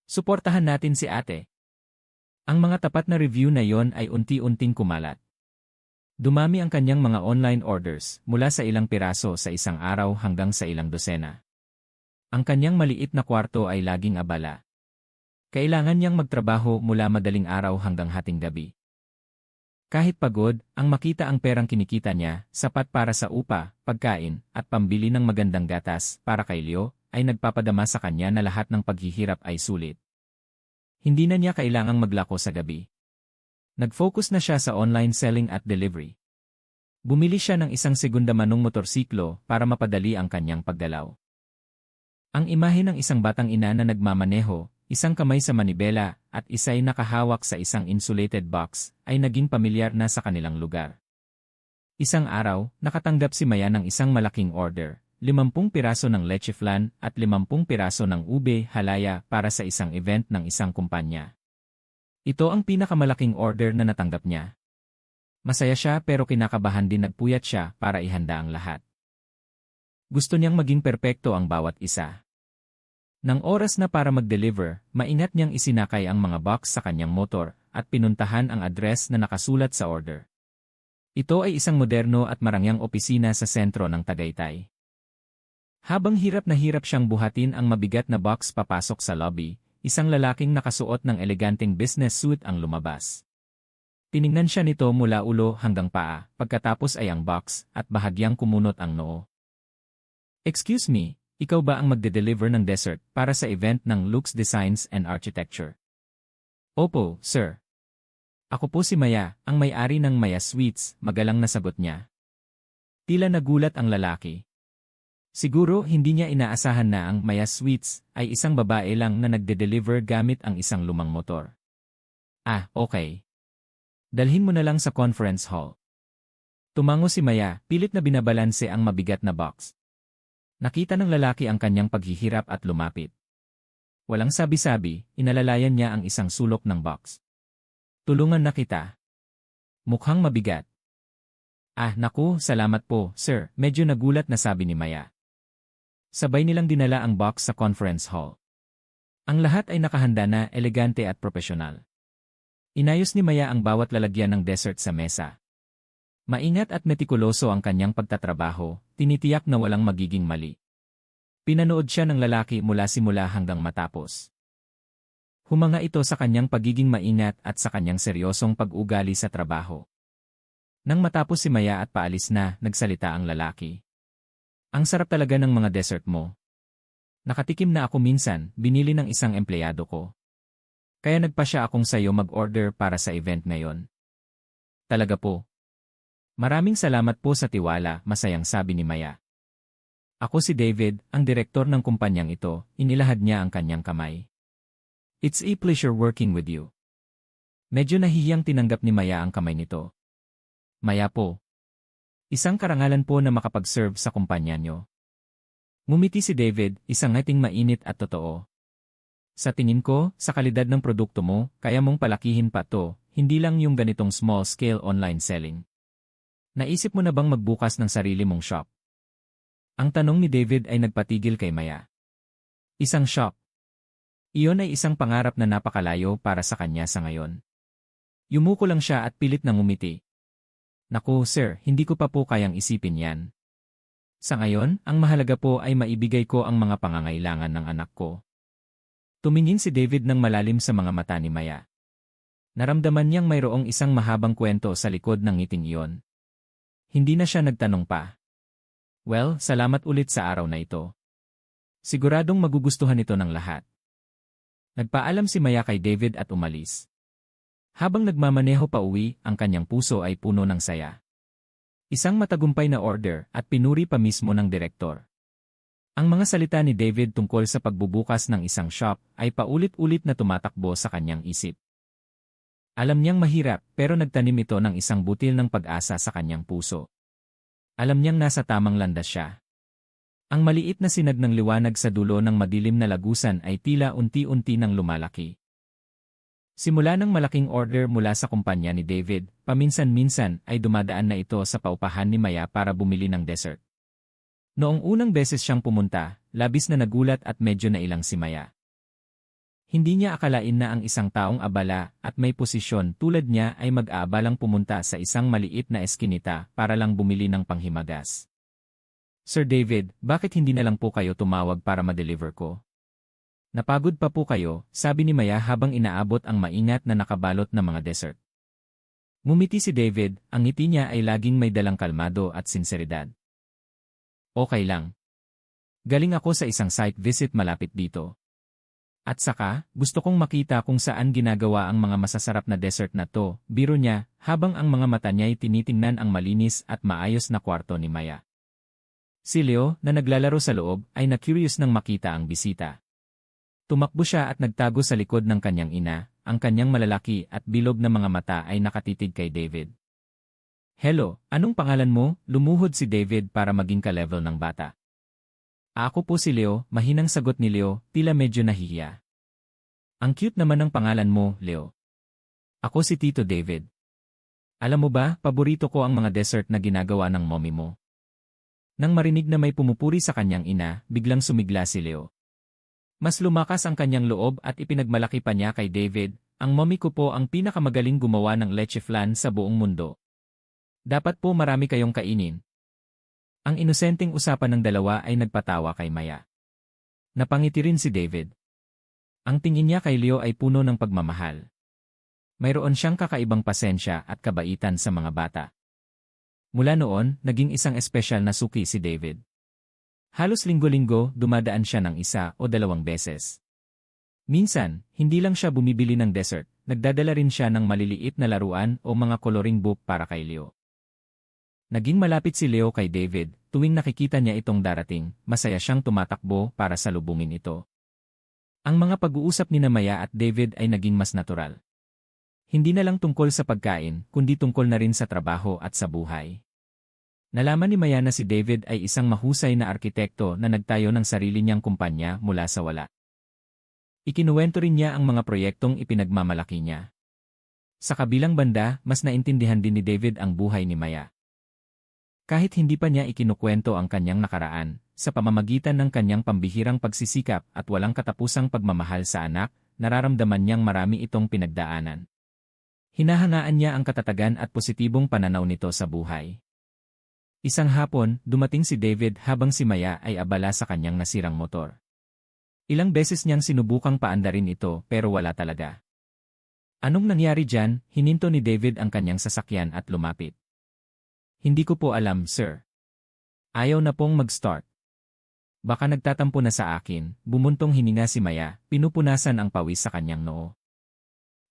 Suportahan natin si ate. Ang mga tapat na review na yon ay unti-unting kumalat. Dumami ang kanyang mga online orders mula sa ilang piraso sa isang araw hanggang sa ilang dosena. Ang kanyang maliit na kwarto ay laging abala. Kailangan niyang magtrabaho mula madaling araw hanggang hating gabi. Kahit pagod, ang makita ang perang kinikita niya, sapat para sa upa, pagkain, at pambili ng magandang gatas para kay Leo, ay nagpapadama sa kanya na lahat ng paghihirap ay sulit. Hindi na niya kailangang maglako sa gabi. Nag-focus na siya sa online selling at delivery. Bumili siya ng isang segunda manong motorsiklo para mapadali ang kanyang paggalaw. Ang imahe ng isang batang ina na nagmamaneho, isang kamay sa manibela, at isa'y nakahawak sa isang insulated box, ay naging pamilyar na sa kanilang lugar. Isang araw, nakatanggap si Maya ng isang malaking order, 50 piraso ng leche flan at 50 piraso ng ube halaya para sa isang event ng isang kumpanya. Ito ang pinakamalaking order na natanggap niya. Masaya siya pero kinakabahan din, nagpuyat siya para ihanda ang lahat. Gusto niyang maging perpekto ang bawat isa. Nang oras na para mag-deliver, maingat niyang isinakay ang mga box sa kanyang motor at pinuntahan ang address na nakasulat sa order. Ito ay isang moderno at marangyang opisina sa sentro ng Tagaytay. Habang hirap siyang buhatin ang mabigat na box papasok sa lobby, isang lalaking nakasuot ng eleganteng business suit ang lumabas. Tiningnan siya nito mula ulo hanggang paa, pagkatapos ay ang box at bahagyang kumunot ang noo. "Excuse me, ikaw ba ang magde-deliver ng dessert para sa event ng Lux Designs and Architecture?" "Opo, sir. Ako po si Maya, ang may-ari ng Maya Sweets," magalang na sagot niya. Tila nagulat ang lalaki. Siguro hindi niya inaasahan na ang Maya Sweets ay isang babae lang na nagde-deliver gamit ang isang lumang motor. "Ah, okay. Dalhin mo na lang sa conference hall." Tumango si Maya, pilit na binabalanse ang mabigat na box. Nakita ng lalaki ang kanyang paghihirap at lumapit. Walang sabi-sabi, inalalayan niya ang isang sulok ng box. "Tulungan na kita. Mukhang mabigat." "Ah, naku, salamat po, sir," medyo nagulat na sabi ni Maya. Sabay nilang dinala ang box sa conference hall. Ang lahat ay nakahanda na, elegante at profesional. Inayos ni Maya ang bawat lalagyan ng dessert sa mesa. Maingat at metikuloso ang kanyang pagtatrabaho, tinitiyak na walang magiging mali. Pinanood siya ng lalaki mula simula hanggang matapos. Humanga ito sa kanyang pagiging maingat at sa kanyang seryosong pag-ugali sa trabaho. Nang matapos si Maya at paalis na, nagsalita ang lalaki. "Ang sarap talaga ng mga dessert mo. Nakatikim na ako minsan, binili ng isang empleyado ko. Kaya nagpa siya akong sayo mag-order para sa event ngayon." "Talaga po? Maraming salamat po sa tiwala," masayang sabi ni Maya. "Ako si David, ang direktor ng kumpanyang ito," inilahad niya ang kanyang kamay. "It's a pleasure working with you." Medyo nahihiyang tinanggap ni Maya ang kamay nito. "Maya po. Isang karangalan po na makapag-serve sa kumpanya nyo." Ngumiti si David, isang ngating mainit at totoo. "Sa tingin ko, sa kalidad ng produkto mo, kaya mong palakihin pa to, hindi lang yung ganitong small-scale online selling. Naisip mo na bang magbukas ng sarili mong shop?" Ang tanong ni David ay nagpatigil kay Maya. Isang shop. Iyon ay isang pangarap na napakalayo para sa kanya sa ngayon. Yumuko lang siya at pilit na ngumiti. "Naku, sir, hindi ko pa po kayang isipin yan. Sa ngayon, ang mahalaga po ay maibigay ko ang mga pangangailangan ng anak ko." Tumingin si David ng malalim sa mga mata ni Maya. Naramdaman niyang mayroong isang mahabang kwento sa likod ng ngiting iyon. Hindi na siya nagtanong pa. "Well, salamat ulit sa araw na ito. Siguradong magugustuhan ito ng lahat." Nagpaalam si Maya kay David at umalis. Habang nagmamaneho pa uwi, ang kanyang puso ay puno ng saya. Isang matagumpay na order at pinuri pa mismo ng direktor. Ang mga salita ni David tungkol sa pagbubukas ng isang shop ay paulit-ulit na tumatakbo sa kanyang isip. Alam niyang mahirap, pero nagtanim ito ng isang butil ng pag-asa sa kanyang puso. Alam niyang nasa tamang landas siya. Ang maliit na sinag ng liwanag sa dulo ng madilim na lagusan ay tila unti-unti nang lumalaki. Simula ng malaking order mula sa kumpanya ni David, paminsan-minsan ay dumadaan na ito sa paupahan ni Maya para bumili ng dessert. Noong unang beses siyang pumunta, labis na nagulat at medyo nailang si Maya. Hindi niya akalain na ang isang taong abala at may posisyon tulad niya ay mag-aabalang pumunta sa isang maliit na eskinita para lang bumili ng panghimagas. "Sir David, bakit hindi na lang po kayo tumawag para ma-deliver ko? Napagod pa po kayo," sabi ni Maya habang inaabot ang maingat na nakabalot na mga dessert. Ngumiti si David, ang ngiti niya ay laging may dalang kalmado at sinseridad. "Okay lang. Galing ako sa isang site visit malapit dito. At saka, gusto kong makita kung saan ginagawa ang mga masasarap na dessert na to," biro niya, habang ang mga mata niya ay tinitingnan ang malinis at maayos na kwarto ni Maya. Si Leo, na naglalaro sa loob, ay na-curious nang makita ang bisita. Tumakbo siya at nagtago sa likod ng kanyang ina, ang kanyang malalaki at bilog na mga mata ay nakatitig kay David. "Hello, anong pangalan mo?" Lumuhod si David para maging ka-level ng bata. "Ako po si Leo," mahinang sagot ni Leo, tila medyo nahihiya. "Ang cute naman ng pangalan mo, Leo." "Ako si Tito David. Alam mo ba, paborito ko ang mga dessert na ginagawa ng mommy mo." Nang marinig na may pumupuri sa kanyang ina, biglang sumigla si Leo. Mas lumakas ang kanyang loob at ipinagmalaki pa niya kay David, ang mommy ko po ang pinakamagaling gumawa ng leche flan sa buong mundo. Dapat po marami kayong kainin. Ang inosenteng usapan ng dalawa ay nagpatawa kay Maya. Napangiti rin si David. Ang tingin niya kay Leo ay puno ng pagmamahal. Mayroon siyang kakaibang pasensya at kabaitan sa mga bata. Mula noon, naging isang espesyal na suki si David. Halos linggo-linggo, dumadaan siya ng 1 o 2 beses. Minsan, hindi lang siya bumibili ng dessert, nagdadala rin siya ng maliliit na laruan o mga coloring book para kay Leo. Naging malapit si Leo kay David, tuwing nakikita niya itong darating, masaya siyang tumatakbo para salubungin ito. Ang mga pag-uusap ni Maya at David ay naging mas natural. Hindi na lang tungkol sa pagkain, kundi tungkol na rin sa trabaho at sa buhay. Nalaman ni Maya na si David ay isang mahusay na arkitekto na nagtayo ng sarili niyang kumpanya mula sa wala. Ikinuwento rin niya ang mga proyektong ipinagmamalaki niya. Sa kabilang banda, mas naintindihan din ni David ang buhay ni Maya. Kahit hindi pa niya ikinukwento ang kanyang nakaraan, sa pamamagitan ng kanyang pambihirang pagsisikap at walang katapusang pagmamahal sa anak, nararamdaman niyang marami itong pinagdaanan. Hinahangaan niya ang katatagan at positibong pananaw nito sa buhay. Isang hapon, dumating si David habang si Maya ay abala sa kanyang nasirang motor. Ilang beses niyang sinubukang paandarin ito pero wala talaga. Anong nangyari dyan? Hininto ni David ang kanyang sasakyan at lumapit. Hindi ko po alam, sir. Ayaw na pong mag-start. Baka nagtatampo na sa akin, bumuntong hininga si Maya, pinupunasan ang pawis sa kanyang noo.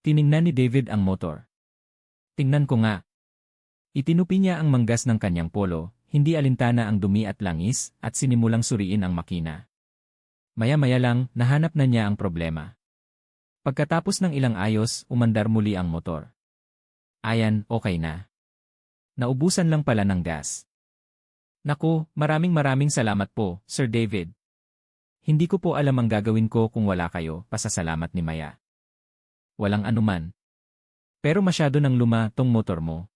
Tiningnan ni David ang motor. Tingnan ko nga. Itinupi niya ang manggas ng kanyang polo, hindi alintana ang dumi at langis, at sinimulang suriin ang makina. Maya-maya lang, nahanap na niya ang problema. Pagkatapos ng ilang ayos, umandar muli ang motor. Ayan, okay na. Naubusan lang pala ng gas. Naku, maraming salamat po, Sir David. Hindi ko po alam ang gagawin ko kung wala kayo, pasasalamat ni Maya. Walang anuman. Pero masyado nang luma tong motor mo.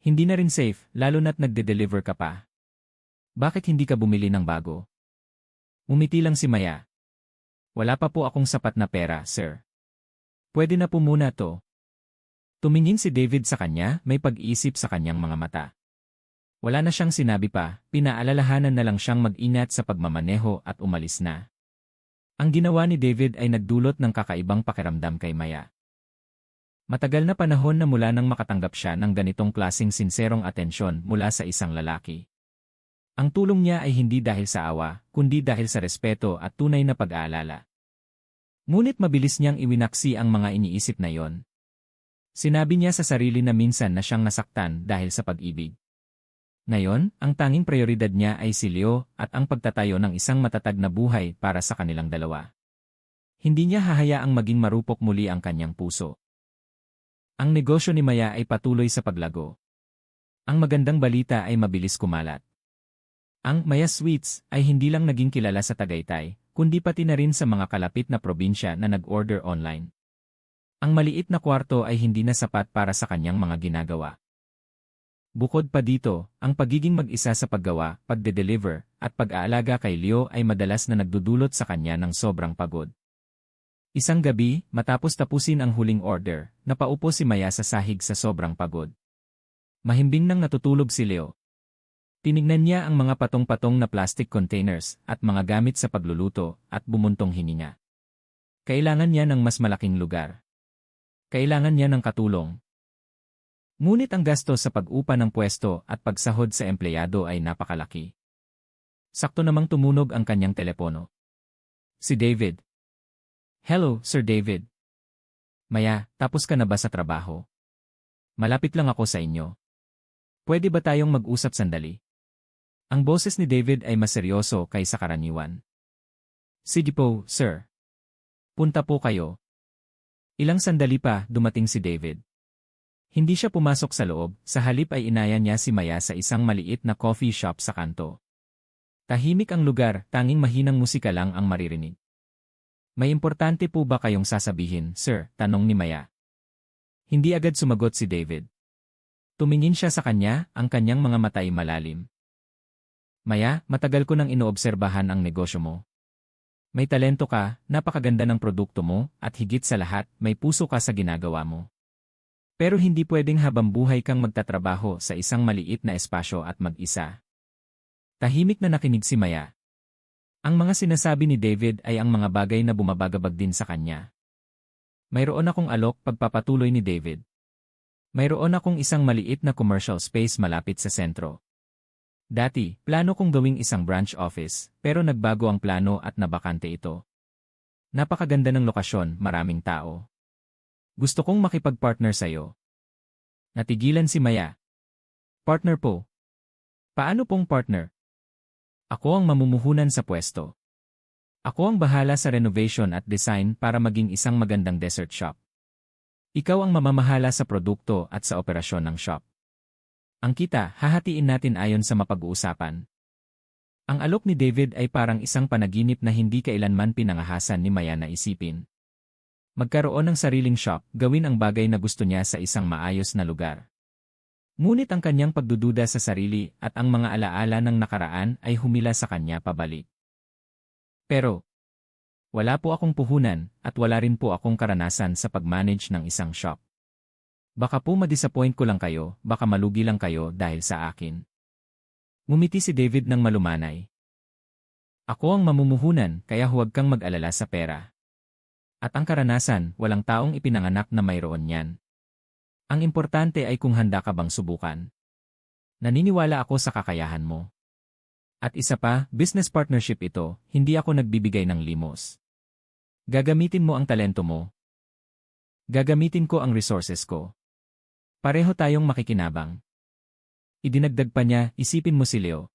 Hindi na rin safe, lalo na't nagde-deliver ka pa. Bakit hindi ka bumili ng bago? Umiti lang si Maya. Wala pa po akong sapat na pera, sir. Pwede na po muna to. Tumingin si David sa kanya, may pag-iisip sa kanyang mga mata. Wala na siyang sinabi pa, pinaalalahanan na lang siyang mag-ingat sa pagmamaneho at umalis na. Ang ginawa ni David ay nagdulot ng kakaibang pakiramdam kay Maya. Matagal na panahon na mula nang makatanggap siya ng ganitong klaseng sinserong atensyon mula sa isang lalaki. Ang tulong niya ay hindi dahil sa awa, kundi dahil sa respeto at tunay na pag-aalala. Ngunit mabilis niyang iwinaksi ang mga iniisip na yon. Sinabi niya sa sarili na minsan na siyang nasaktan dahil sa pag-ibig. Ngayon, ang tanging prioridad niya ay si Leo at ang pagtatayo ng isang matatag na buhay para sa kanilang dalawa. Hindi niya hahayaang maging marupok muli ang kanyang puso. Ang negosyo ni Maya ay patuloy sa paglago. Ang magandang balita ay mabilis kumalat. Ang Maya Sweets ay hindi lang naging kilala sa Tagaytay, kundi pati na rin sa mga kalapit na probinsya na nag-order online. Ang maliit na kwarto ay hindi na sapat para sa kanyang mga ginagawa. Bukod pa dito, ang pagiging mag-isa sa paggawa, pagde-deliver, at pag-aalaga kay Leo ay madalas na nagdudulot sa kanya ng sobrang pagod. Isang gabi, matapos tapusin ang huling order, napaupo si Maya sa sahig sa sobrang pagod. Mahimbing nang natutulog si Leo. Tinignan niya ang mga patong-patong na plastic containers at mga gamit sa pagluluto at bumuntong hininga. Kailangan niya ng mas malaking lugar. Kailangan niya ng katulong. Ngunit ang gasto sa pag-upa ng pwesto at pagsahod sa empleyado ay napakalaki. Sakto namang tumunog ang kanyang telepono. Si David. Hello, Sir David. Maya, tapos ka na ba sa trabaho? Malapit lang ako sa inyo. Pwede ba tayong mag-usap sandali? Ang boses ni David ay mas seryoso kaysa karaniwan. Sige po, sir. Punta po kayo. Ilang sandali pa, dumating si David. Hindi siya pumasok sa loob, sa halip ay inaya niya si Maya sa isang maliit na coffee shop sa kanto. Tahimik ang lugar, tanging mahinang musika lang ang maririnig. May importante po ba kayong sasabihin, sir? Tanong ni Maya. Hindi agad sumagot si David. Tumingin siya sa kanya, ang kanyang mga mata ay malalim. Maya, matagal ko nang inoobserbahan ang negosyo mo. May talento ka, napakaganda ng produkto mo, at higit sa lahat, may puso ka sa ginagawa mo. Pero hindi pwedeng habang buhay kang magtatrabaho sa isang maliit na espasyo at mag-isa. Tahimik na nakinig si Maya. Ang mga sinasabi ni David ay ang mga bagay na bumabagabag din sa kanya. Mayroon akong alok, pagpapatuloy ni David. Mayroon akong isang maliit na commercial space malapit sa sentro. Dati, plano kong gawing isang branch office, pero nagbago ang plano at nabakante ito. Napakaganda ng lokasyon, maraming tao. Gusto kong makipag-partner sa'yo. Natigilan si Maya. Partner po. Paano pong partner? Ako ang mamumuhunan sa pwesto. Ako ang bahala sa renovation at design para maging isang magandang dessert shop. Ikaw ang mamamahala sa produkto at sa operasyon ng shop. Ang kita, hahatiin natin ayon sa mapag-uusapan. Ang alok ni David ay parang isang panaginip na hindi kailanman pinangahasan ni Maya na isipin. Magkaroon ng sariling shop, gawin ang bagay na gusto niya sa isang maayos na lugar. Ngunit ang kanyang pagdududa sa sarili at ang mga alaala ng nakaraan ay humila sa kanya pabalik. Pero, wala po akong puhunan at wala rin po akong karanasan sa pag-manage ng isang shop. Baka po madisappoint ko lang kayo, baka malugi lang kayo dahil sa akin. Ngumiti si David ng malumanay. Ako ang mamumuhunan kaya huwag kang mag-alala sa pera. At ang karanasan, walang taong ipinanganak na mayroon yan. Ang importante ay kung handa ka bang subukan. Naniniwala ako sa kakayahan mo. At isa pa, business partnership ito, hindi ako nagbibigay ng limos. Gagamitin mo ang talento mo. Gagamitin ko ang resources ko. Pareho tayong makikinabang. Idinagdag pa niya, isipin mo si Leo.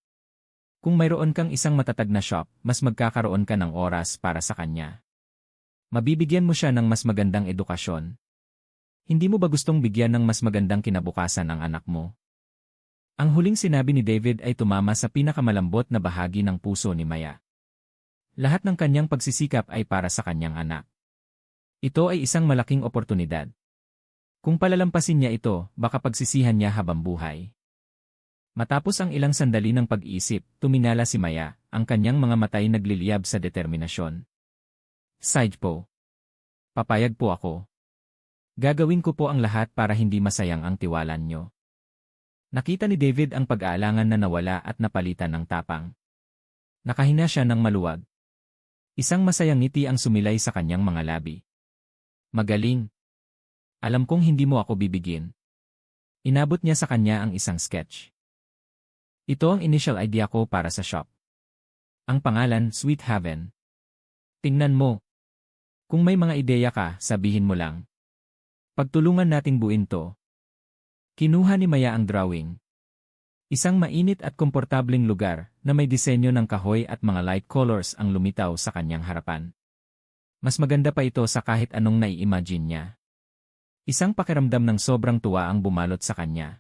Kung mayroon kang isang matatag na shop, mas magkakaroon ka ng oras para sa kanya. Mabibigyan mo siya ng mas magandang edukasyon. Hindi mo ba gustong bigyan ng mas magandang kinabukasan ang anak mo? Ang huling sinabi ni David ay tumama sa pinakamalambot na bahagi ng puso ni Maya. Lahat ng kanyang pagsisikap ay para sa kanyang anak. Ito ay isang malaking oportunidad. Kung palalampasin niya ito, baka pagsisihan niya habang buhay. Matapos ang ilang sandali ng pag-iisip, tuminala si Maya, ang kanyang mga matay nagliliyab sa determinasyon. Side po. Papayag po ako. Gagawin ko po ang lahat para hindi masayang ang tiwala niyo. Nakita ni David ang pag-aalangan na nawala at napalitan ng tapang. Nakahina siya ng maluwag. Isang masayang ngiti ang sumilay sa kanyang mga labi. Magaling. Alam kong hindi mo ako bibigyan. Inabot niya sa kanya ang isang sketch. Ito ang initial idea ko para sa shop. Ang pangalan, Sweet Haven. Tingnan mo. Kung may mga ideya ka, sabihin mo lang. Pagtulungan nating buuin to. Kinuha ni Maya ang drawing. Isang mainit at komportableng lugar na may disenyo ng kahoy at mga light colors ang lumitaw sa kanyang harapan. Mas maganda pa ito sa kahit anong nai-imagine niya. Isang pakiramdam ng sobrang tuwa ang bumalot sa kanya.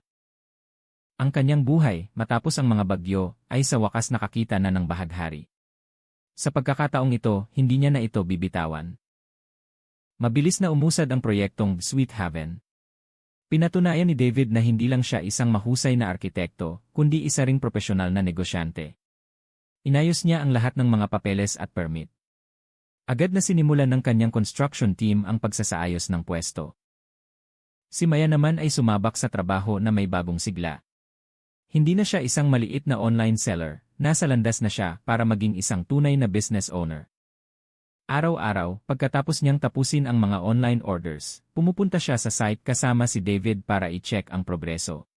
Ang kanyang buhay, matapos ang mga bagyo, ay sa wakas nakakita na ng bahaghari. Sa pagkakataong ito, hindi niya na ito bibitawan. Mabilis na umusad ang proyektong Sweet Haven. Pinatunayan ni David na hindi lang siya isang mahusay na arkitekto, kundi isa ring propesyonal na negosyante. Inayos niya ang lahat ng mga papeles at permit. Agad na sinimulan ng kanyang construction team ang pagsasaayos ng pwesto. Si Maya naman ay sumabak sa trabaho na may bagong sigla. Hindi na siya isang maliit na online seller, nasa landas na siya para maging isang tunay na business owner. Araw-araw, pagkatapos niyang tapusin ang mga online orders, pumupunta siya sa site kasama si David para i-check ang progreso.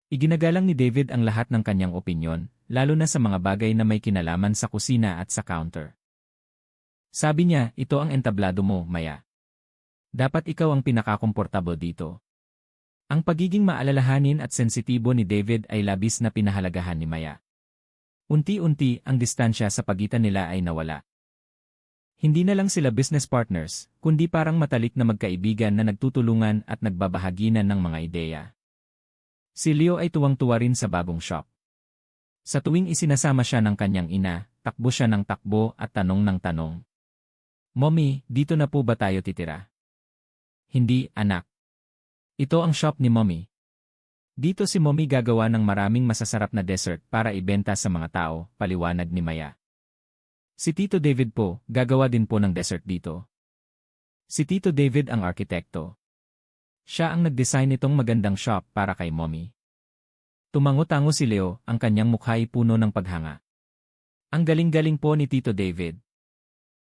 Iginagalang ni David ang lahat ng kanyang opinyon, lalo na sa mga bagay na may kinalaman sa kusina at sa counter. Sabi niya, ito ang entablado mo, Maya. Dapat ikaw ang pinakakomportable dito. Ang pagiging maalalahanin at sensitibo ni David ay labis na pinahalagahan ni Maya. Unti-unti, ang distansya sa pagitan nila ay nawala. Hindi na lang sila business partners, kundi parang matalik na magkaibigan na nagtutulungan at nagbabahaginan ng mga ideya. Si Leo ay tuwang-tuwa rin sa bagong shop. Sa tuwing isinasama siya ng kanyang ina, takbo siya ng takbo at tanong ng tanong. Mommy, dito na po ba tayo titira? Hindi, anak. Ito ang shop ni Mommy. Dito si Mommy gagawa ng maraming masasarap na dessert para ibenta sa mga tao, paliwanag ni Maya. Si Tito David po, gagawa din po ng dessert dito. Si Tito David ang arkitekto. Siya ang nag-design nitong magandang shop para kay Mommy. Tumango-tango si Leo, ang kanyang mukha ay puno ng paghanga. Ang galing-galing po ni Tito David.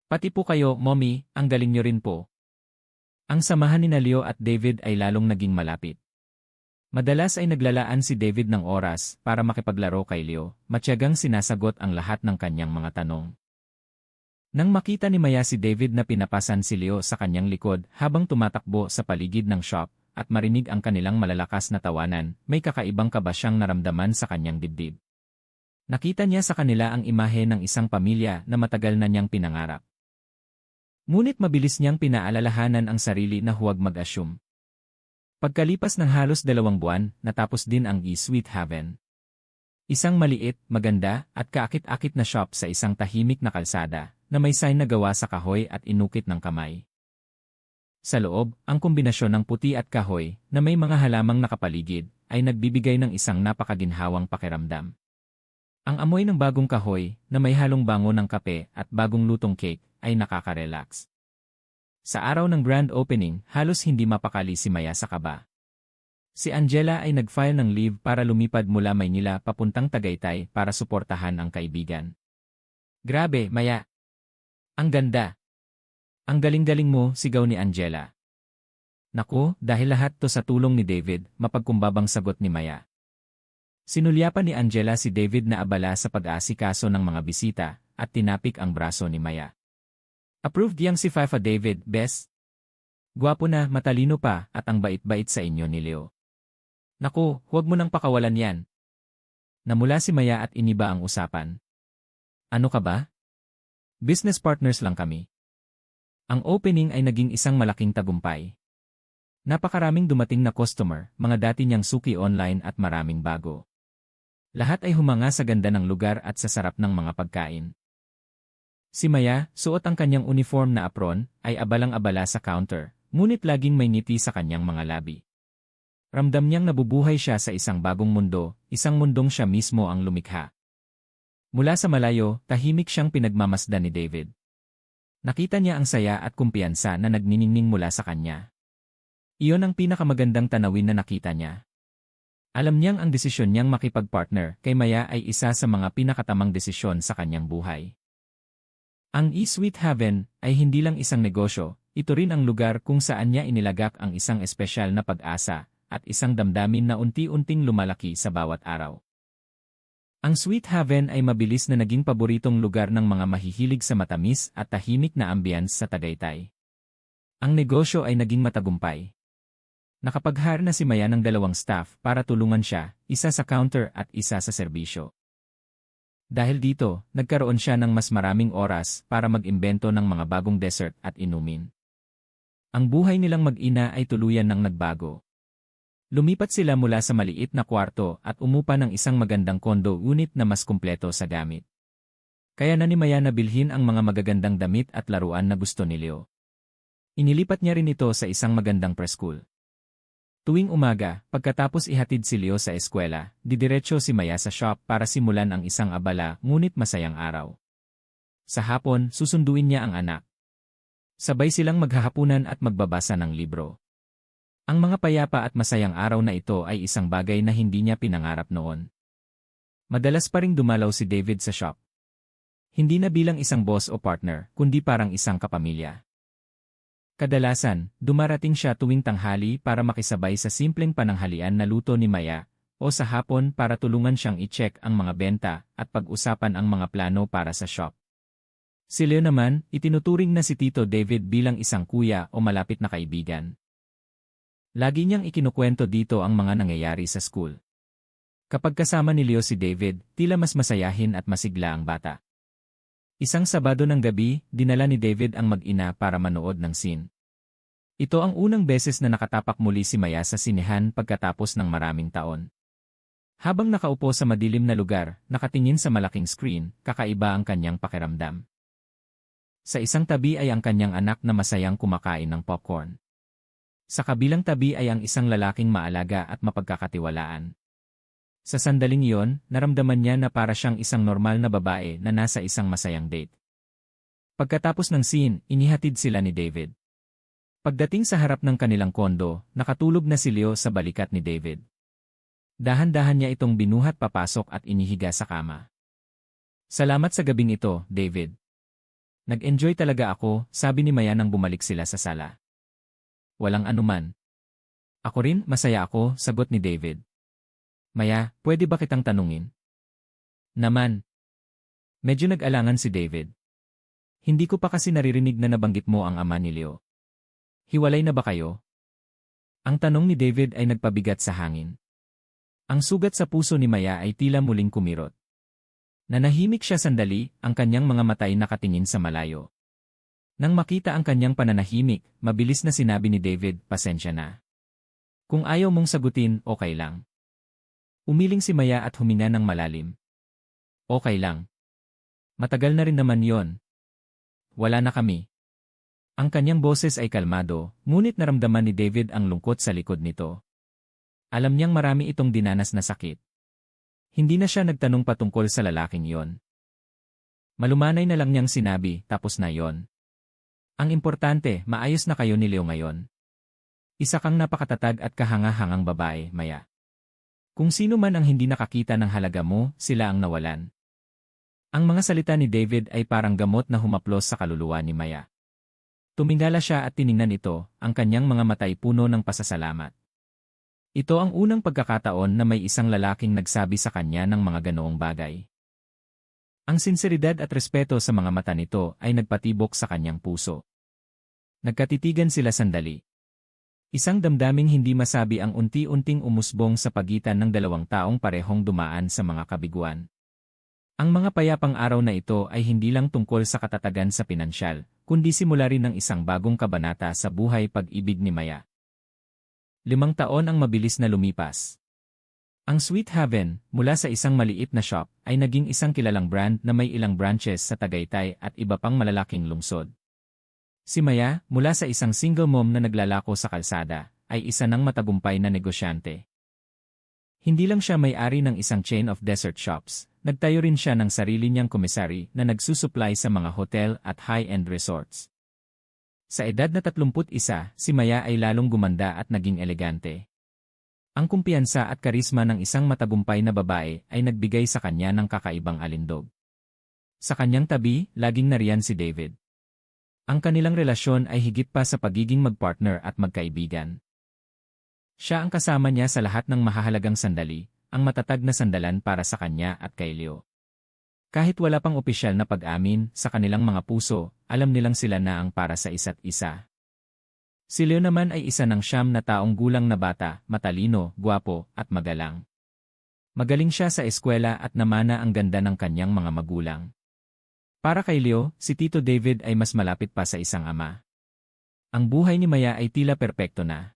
Pati po kayo, Mommy, ang galing nyo rin po. Ang samahan ni Leo at David ay lalong naging malapit. Madalas ay naglalaan si David ng oras para makipaglaro kay Leo, matyagang sinasagot ang lahat ng kanyang mga tanong. Nang makita ni Maya si David na pinapasan si Leo sa kanyang likod habang tumatakbo sa paligid ng shop at marinig ang kanilang malalakas na tawanan, may kakaibang kaba siyang naramdaman sa kanyang dibdib. Nakita niya sa kanila ang imahe ng isang pamilya na matagal na niyang pinangarap. Ngunit mabilis niyang pinaalalahanan ang sarili na huwag mag-assume. Pagkalipas ng halos 2 buwan, natapos din ang Sweet Haven. Isang maliit, maganda, at kaakit-akit na shop sa isang tahimik na kalsada, na may sign na gawa sa kahoy at inukit ng kamay. Sa loob, ang kombinasyon ng puti at kahoy, na may mga halamang nakapaligid, ay nagbibigay ng isang napakaginhawang pakiramdam. Ang amoy ng bagong kahoy, na may halong bango ng kape at bagong lutong cake, ay nakaka-relax. Sa araw ng grand opening, halos hindi mapakali si Maya sa kaba. Si Angela ay nag-file ng leave para lumipad mula Maynila papuntang Tagaytay para suportahan ang kaibigan. Grabe, Maya! Ang ganda! Ang galing-galing mo, sigaw ni Angela. Naku, dahil lahat to sa tulong ni David, mapagkumbabang sagot ni Maya. Sinulyapan ni Angela si David na abala sa pag-aasikaso ng mga bisita, at tinapik ang braso ni Maya. Approved yang si Fafa David, bes? Gwapo na, matalino pa, at ang bait-bait sa inyo ni Leo. Naku, huwag mo nang pakawalan yan. Namula si Maya at iniba ang usapan. Ano ka ba? Business partners lang kami. Ang opening ay naging isang malaking tagumpay. Napakaraming dumating na customer, mga dati niyang suki online at maraming bago. Lahat ay humanga sa ganda ng lugar at sa sarap ng mga pagkain. Si Maya, suot ang kanyang uniform na apron, ay abalang-abala sa counter, ngunit laging may ngiti sa kanyang mga labi. Ramdam niyang nabubuhay siya sa isang bagong mundo, isang mundong siya mismo ang lumikha. Mula sa malayo, tahimik siyang pinagmamasdan ni David. Nakita niya ang saya at kumpiyansa na nagniningning mula sa kanya. Iyon ang pinakamagandang tanawin na nakita niya. Alam niyang ang desisyon niyang makipag-partner kay Maya ay isa sa mga pinakatamang desisyon sa kanyang buhay. Ang Sweet Haven ay hindi lang isang negosyo, ito rin ang lugar kung saan niya inilagak ang isang espesyal na pag-asa at isang damdamin na unti-unting lumalaki sa bawat araw. Ang Sweet Haven ay mabilis na naging paboritong lugar ng mga mahihilig sa matamis at tahimik na ambience sa Tagaytay. Ang negosyo ay naging matagumpay. Nakapag-hire na si Maya ng 2 staff para tulungan siya, isa sa counter at isa sa serbisyo. Dahil dito, nagkaroon siya ng mas maraming oras para mag-imbento ng mga bagong dessert at inumin. Ang buhay nilang mag-ina ay tuluyan ng nagbago. Lumipat sila mula sa maliit na kwarto at umupa ng isang magandang kondo unit na mas kumpleto sa gamit. Kaya na ni Maya na bilhin ang mga magagandang damit at laruan na gusto ni Leo. Inilipat niya rin ito sa isang magandang preschool. Tuwing umaga, pagkatapos ihatid si Leo sa eskwela, didiretso si Maya sa shop para simulan ang isang abala ngunit masayang araw. Sa hapon, susunduin niya ang anak. Sabay silang maghahapunan at magbabasa ng libro. Ang mga payapa at masayang araw na ito ay isang bagay na hindi niya pinangarap noon. Madalas pa ring dumalaw si David sa shop. Hindi na bilang isang boss o partner, kundi parang isang kapamilya. Kadalasan, dumarating siya tuwing tanghali para makisabay sa simpleng pananghalian na luto ni Maya, o sa hapon para tulungan siyang i-check ang mga benta at pag-usapan ang mga plano para sa shop. Si Leo naman, itinuturing na si Tito David bilang isang kuya o malapit na kaibigan. Lagi niyang ikinukwento dito ang mga nangyayari sa school. Kapag kasama ni Leo si David, tila mas masayahin at masigla ang bata. Isang Sabado ng gabi, dinala ni David ang mag-ina para manood ng scene. Ito ang unang beses na nakatapak muli si Maya sa sinehan pagkatapos ng maraming taon. Habang nakaupo sa madilim na lugar, nakatingin sa malaking screen, kakaiba ang kanyang pakiramdam. Sa isang tabi ay ang kanyang anak na masayang kumakain ng popcorn. Sa kabilang tabi ay ang isang lalaking maalaga at mapagkakatiwalaan. Sa sandaling iyon, naramdaman niya na para siyang isang normal na babae na nasa isang masayang date. Pagkatapos ng scene, inihatid sila ni David. Pagdating sa harap ng kanilang kondo, nakatulog na si Leo sa balikat ni David. Dahan-dahan niya itong binuhat papasok at inihiga sa kama. Salamat sa gabing ito, David. Nag-enjoy talaga ako, sabi ni Maya nang bumalik sila sa sala. Walang anuman. Ako rin, masaya ako, sagot ni David. Maya, pwede ba kitang tanungin? Naman. Medyo nag-alangan si David. Hindi ko pa kasi naririnig na nabanggit mo ang ama ni Leo. Hiwalay na ba kayo? Ang tanong ni David ay nagpabigat sa hangin. Ang sugat sa puso ni Maya ay tila muling kumirot. Nanahimik siya sandali, ang kanyang mga mata ay nakatingin sa malayo. Nang makita ang kanyang pananahimik, mabilis na sinabi ni David, pasensya na. Kung ayaw mong sagutin, okay lang. Umiling si Maya at huminga ng malalim. Okay lang. Matagal na rin naman yon. Wala na kami. Ang kanyang boses ay kalmado, ngunit naramdaman ni David ang lungkot sa likod nito. Alam niyang marami itong dinanas na sakit. Hindi na siya nagtanong patungkol sa lalaking yon. Malumanay na lang niyang sinabi, tapos na yon. Ang importante, maayos na kayo ni Leo ngayon. Isa kang napakatatag at kahanga-hangang babae, Maya. Kung sino man ang hindi nakakita ng halaga mo, sila ang nawalan. Ang mga salita ni David ay parang gamot na humaplos sa kaluluwa ni Maya. Tumingala siya at tiningnan ito, ang kanyang mga mata ay puno ng pasasalamat. Ito ang unang pagkakataon na may isang lalaking nagsabi sa kanya ng mga ganoong bagay. Ang sinseridad at respeto sa mga mata nito ay nagpatibok sa kanyang puso. Nagkatitigan sila sandali. Isang damdaming hindi masabi ang unti-unting umusbong sa pagitan ng dalawang taong parehong dumaan sa mga kabiguan. Ang mga payapang araw na ito ay hindi lang tungkol sa katatagan sa pinansyal, kundi simula rin ng isang bagong kabanata sa buhay pag-ibig ni Maya. 5 taon ang mabilis na lumipas. Ang Sweet Haven, mula sa isang maliit na shop, ay naging isang kilalang brand na may ilang branches sa Tagaytay at iba pang malalaking lungsod. Si Maya, mula sa isang single mom na naglalako sa kalsada, ay isa ng matagumpay na negosyante. Hindi lang siya may-ari ng isang chain of dessert shops, nagtayo rin siya ng sarili niyang komisari na nagsusupply sa mga hotel at high-end resorts. Sa edad na 31, si Maya ay lalong gumanda at naging elegante. Ang kumpiyansa at karisma ng isang matagumpay na babae ay nagbigay sa kanya ng kakaibang alindog. Sa kanyang tabi, laging nariyan si David. Ang kanilang relasyon ay higit pa sa pagiging magpartner at magkaibigan. Siya ang kasama niya sa lahat ng mahahalagang sandali, ang matatag na sandalan para sa kanya at kay Leo. Kahit wala pang opisyal na pag-amin, sa kanilang mga puso, alam nilang sila na ang para sa isa't isa. Si Leo naman ay isa ng 9 na taong gulang na bata, matalino, gwapo, at magalang. Magaling siya sa eskwela at namana ang ganda ng kanyang mga magulang. Para kay Leo, si Tito David ay mas malapit pa sa isang ama. Ang buhay ni Maya ay tila perpekto na.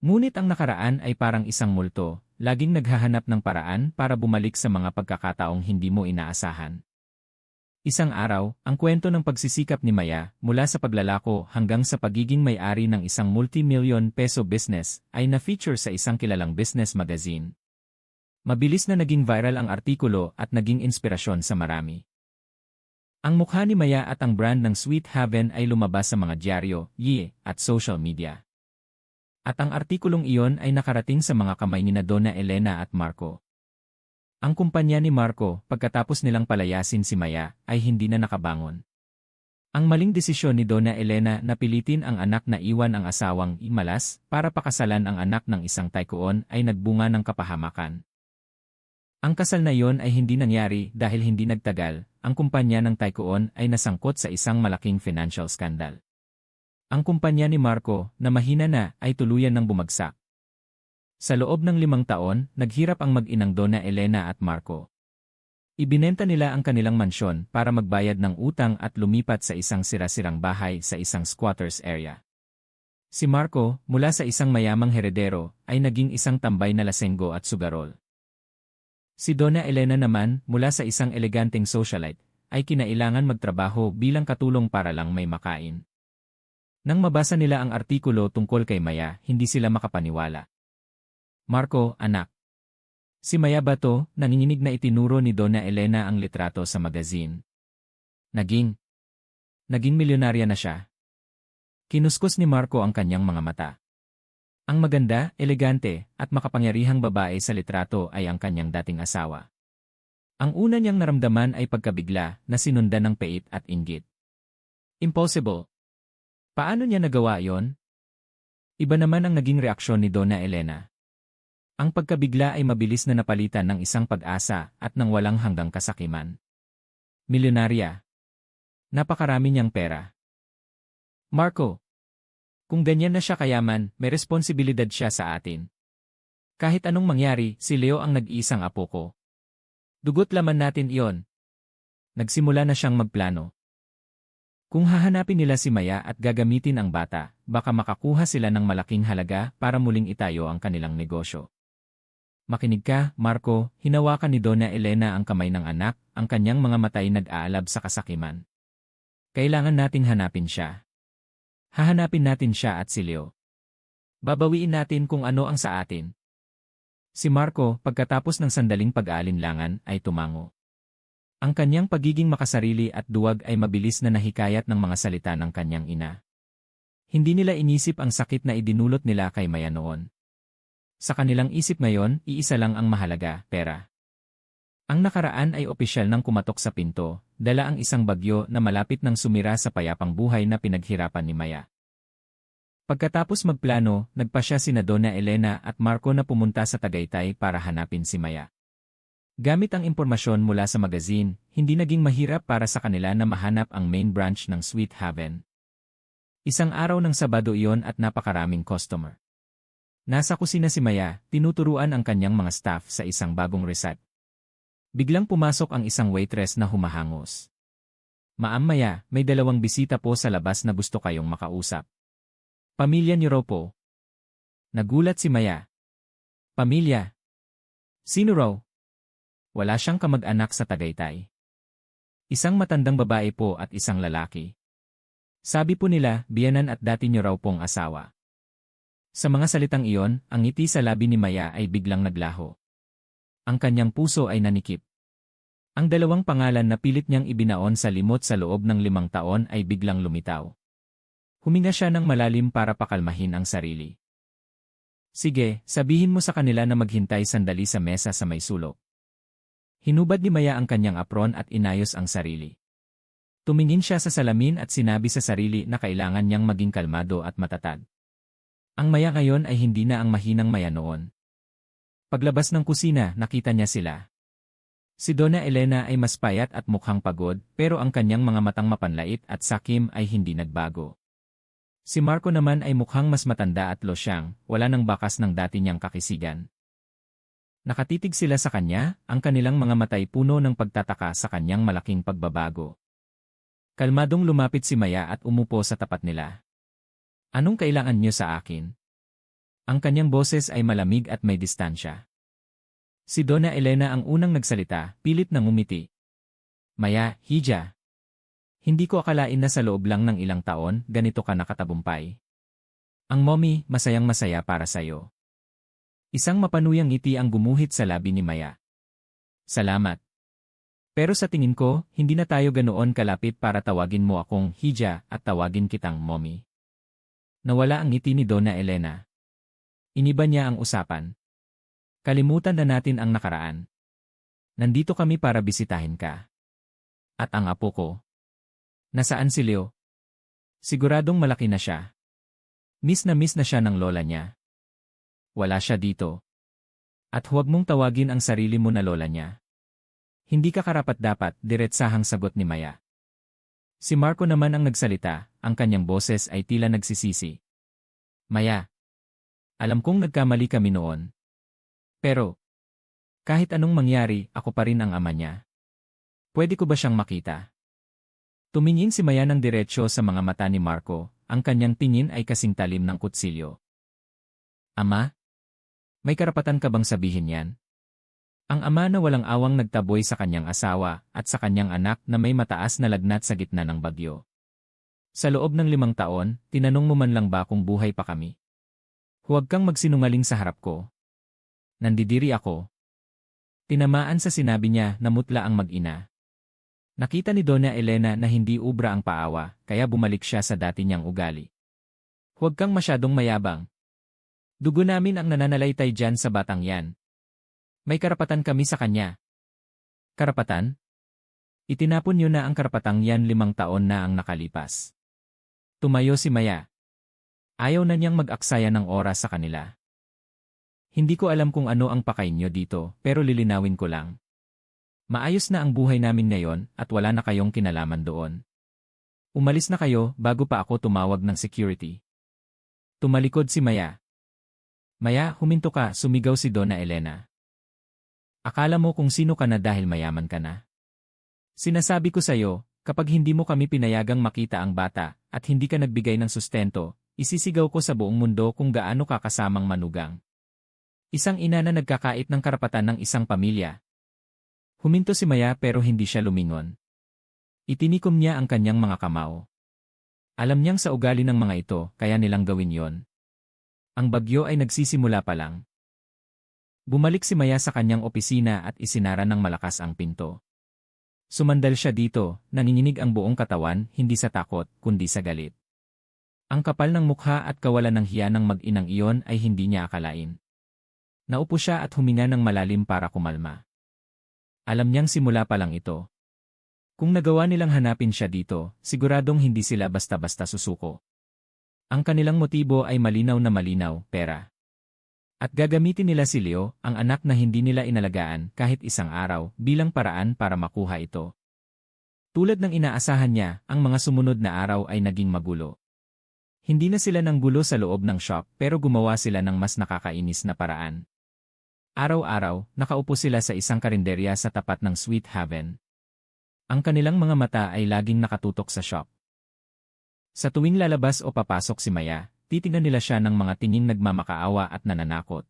Ngunit ang nakaraan ay parang isang multo, laging naghahanap ng paraan para bumalik sa mga pagkakataong hindi mo inaasahan. Isang araw, ang kwento ng pagsisikap ni Maya, mula sa paglalako hanggang sa pagiging may-ari ng isang multi-million peso business, ay na-feature sa isang kilalang business magazine. Mabilis na naging viral ang artikulo at naging inspirasyon sa marami. Ang mukha ni Maya at ang brand ng Sweet Haven ay lumabas sa mga dyaryo, at social media. At ang artikulong iyon ay nakarating sa mga kamay ni Donna Elena at Marco. Ang kumpanya ni Marco, pagkatapos nilang palayasin si Maya, ay hindi na nakabangon. Ang maling desisyon ni Donna Elena na pilitin ang anak na iwan ang asawang imalas para pakasalan ang anak ng isang tycoon ay nagbunga ng kapahamakan. Ang kasal na iyon ay hindi nangyari dahil hindi nagtagal, ang kumpanya ng tycoon ay nasangkot sa isang malaking financial scandal. Ang kumpanya ni Marco, na mahina na, ay tuluyan ng bumagsak. Sa loob ng 5 taon, naghirap ang mag-inang Donna Elena at Marco. Ibinenta nila ang kanilang mansyon para magbayad ng utang at lumipat sa isang sira-sirang bahay sa isang squatters area. Si Marco, mula sa isang mayamang heredero, ay naging isang tambay na lasenggo at sugarol. Si Donna Elena naman, mula sa isang eleganteng socialite, ay kinailangan magtrabaho bilang katulong para lang may makain. Nang mabasa nila ang artikulo tungkol kay Maya, hindi sila makapaniwala. Marco, anak. Si Maya ba to? Nanginginig na itinuro ni Donna Elena ang litrato sa magazine. Naging milyonarya na siya. Kinuskus ni Marco ang kanyang mga mata. Ang maganda, elegante, at makapangyarihang babae sa litrato ay ang kanyang dating asawa. Ang una niyang naramdaman ay pagkabigla na sinundan ng pait at inggit. Impossible. Paano niya nagawa yon? Iba naman ang naging reaksyon ni Donna Elena. Ang pagkabigla ay mabilis na napalitan ng isang pag-asa at ng walang hanggang kasakiman. Milyonarya. Napakarami niyang pera. Marco. Kung ganyan na siya kayaman, may responsibilidad siya sa atin. Kahit anong mangyari, si Leo ang nag-iisang apo ko. Dugot laman natin iyon. Nagsimula na siyang magplano. Kung hahanapin nila si Maya at gagamitin ang bata, baka makakuha sila ng malaking halaga para muling itayo ang kanilang negosyo. Makinig ka, Marco, hinawakan ni Donna Elena ang kamay ng anak, ang kanyang mga matay nag-aalab sa kasakiman. Kailangan nating hanapin siya. Hahanapin natin siya at si Leo. Babawiin natin kung ano ang sa atin. Si Marco, pagkatapos ng sandaling pag-aalinlangan, ay tumango. Ang kanyang pagiging makasarili at duwag ay mabilis na nahikayat ng mga salita ng kanyang ina. Hindi nila inisip ang sakit na idinulot nila kay Maya noon. Sa kanilang isip ngayon, iisa lang ang mahalaga, pera. Ang nakaraan ay opisyal nang kumatok sa pinto, dala ang isang bagyo na malapit nang sumira sa payapang buhay na pinaghirapan ni Maya. Pagkatapos magplano, nagpasya sina Donna Elena at Marco na pumunta sa Tagaytay para hanapin si Maya. Gamit ang impormasyon mula sa magazine, hindi naging mahirap para sa kanila na mahanap ang main branch ng Sweet Haven. Isang araw ng Sabado iyon at napakaraming customer. Nasa kusina si Maya, tinuturuan ang kanyang mga staff sa isang bagong recipe. Biglang pumasok ang isang waitress na humahangos. Ma'am Maya, may 2 bisita po sa labas na gusto kayong makausap. Pamilya niyo raw po. Nagulat si Maya. Pamilya? Sino raw? Wala siyang kamag-anak sa Tagaytay. Isang matandang babae po at isang lalaki. Sabi po nila, biyanan at dati niyo raw pong asawa. Sa mga salitang iyon, ang ngiti sa labi ni Maya ay biglang naglaho. Ang kanyang puso ay nanikip. Ang 2 pangalan na pilit niyang ibinaon sa limot sa loob ng 5 taon ay biglang lumitaw. Huminga siya ng malalim para pakalmahin ang sarili. Sige, sabihin mo sa kanila na maghintay sandali sa mesa sa may sulok. Hinubad ni Maya ang kanyang apron at inayos ang sarili. Tumingin siya sa salamin at sinabi sa sarili na kailangan niyang maging kalmado at matatag. Ang Maya ngayon ay hindi na ang mahinang Maya noon. Paglabas ng kusina, nakita niya sila. Si Donna Elena ay mas payat at mukhang pagod, pero ang kanyang mga matang mapanlait at sakim ay hindi nagbago. Si Marco naman ay mukhang mas matanda at losyang, wala nang bakas ng dati niyang kakisigan. Nakatitig sila sa kanya, ang kanilang mga matay puno ng pagtataka sa kanyang malaking pagbabago. Kalmadong lumapit si Maya at umupo sa tapat nila. Anong kailangan niyo sa akin? Ang kanyang boses ay malamig at may distansya. Si Donna Elena ang unang nagsalita, pilit na ngumiti. Maya, Hija. Hindi ko akalain na sa loob lang ng ilang taon, ganito ka nakatabumpay. Ang mommy, masayang-masaya para sayo. Isang mapanuyang ngiti ang gumuhit sa labi ni Maya. Salamat. Pero sa tingin ko, hindi na tayo ganoon kalapit para tawagin mo akong Hija at tawagin kitang mommy. Nawala ang ngiti ni Donna Elena. Iniba niya ang usapan. Kalimutan na natin ang nakaraan. Nandito kami para bisitahin ka. At ang apo ko. Nasaan si Leo? Siguradong malaki na siya. Miss na siya ng lola niya. Wala siya dito. At huwag mong tawagin ang sarili mo na lola niya. Hindi ka karapat-dapat, diretsahang sagot ni Maya. Si Marco naman ang nagsalita, ang kanyang boses ay tila nagsisisi. Maya. Alam kong nagkamali kami noon. Pero, kahit anong mangyari, ako pa rin ang ama niya. Pwede ko ba siyang makita? Tumingin si Maya ng diretsyo sa mga mata ni Marco, ang kanyang tingin ay kasing talim ng kutsilyo. Ama? May karapatan ka bang sabihin yan? Ang ama na walang awang nagtaboy sa kanyang asawa at sa kanyang anak na may mataas na lagnat sa gitna ng bagyo. Sa loob ng 5 taon, tinanong mo man lang ba kung buhay pa kami? Huwag kang magsinungaling sa harap ko. Nandidiri ako. Tinamaan sa sinabi niya, namutla ang mag-ina. Nakita ni Donna Elena na hindi ubra ang paawa, kaya bumalik siya sa dati niyang ugali. Huwag kang masyadong mayabang. Dugo namin ang nananalaytay dyan sa batang yan. May karapatan kami sa kanya. Karapatan? Itinapon niyo na ang karapatang yan 5 taon na ang nakalipas. Tumayo si Maya. Ayaw na niyang mag-aksaya ng oras sa kanila. Hindi ko alam kung ano ang pakain niyo dito, pero lilinawin ko lang. Maayos na ang buhay namin ngayon at wala na kayong kinalaman doon. Umalis na kayo bago pa ako tumawag ng security. Tumalikod si Maya. Maya, huminto ka, sumigaw si Donna Elena. Akala mo kung sino ka na dahil mayaman ka na? Sinasabi ko sa'yo, kapag hindi mo kami pinayagang makita ang bata at hindi ka nagbigay ng sustento, isisigaw ko sa buong mundo kung gaano ka kasamang manugang. Isang ina na nagkakait ng karapatan ng isang pamilya. Huminto si Maya pero hindi siya lumingon. Itinikom niya ang kanyang mga kamao. Alam niyang sa ugali ng mga ito, kaya nilang gawin yon. Ang bagyo ay nagsisimula pa lang. Bumalik si Maya sa kanyang opisina at isinara ng malakas ang pinto. Sumandal siya dito, nanginginig ang buong katawan, hindi sa takot, kundi sa galit. Ang kapal ng mukha at kawalan ng hiya ng mag-inang iyon ay hindi niya akalain. Naupo siya at huminga ng malalim para kumalma. Alam niyang simula pa lang ito. Kung nagawa nilang hanapin siya dito, siguradong hindi sila basta-basta susuko. Ang kanilang motibo ay malinaw na malinaw, pera. At gagamitin nila si Leo, ang anak na hindi nila inalagaan kahit isang araw, bilang paraan para makuha ito. Tulad ng inaasahan niya, ang mga sumunod na araw ay naging magulo. Hindi na sila nang gulo sa loob ng shop pero gumawa sila ng mas nakakainis na paraan. Araw-araw, nakaupo sila sa isang karinderya sa tapat ng Sweet Haven. Ang kanilang mga mata ay laging nakatutok sa shop. Sa tuwing lalabas o papasok si Maya, titingnan nila siya ng mga tinging nagmamakaawa at nananakot.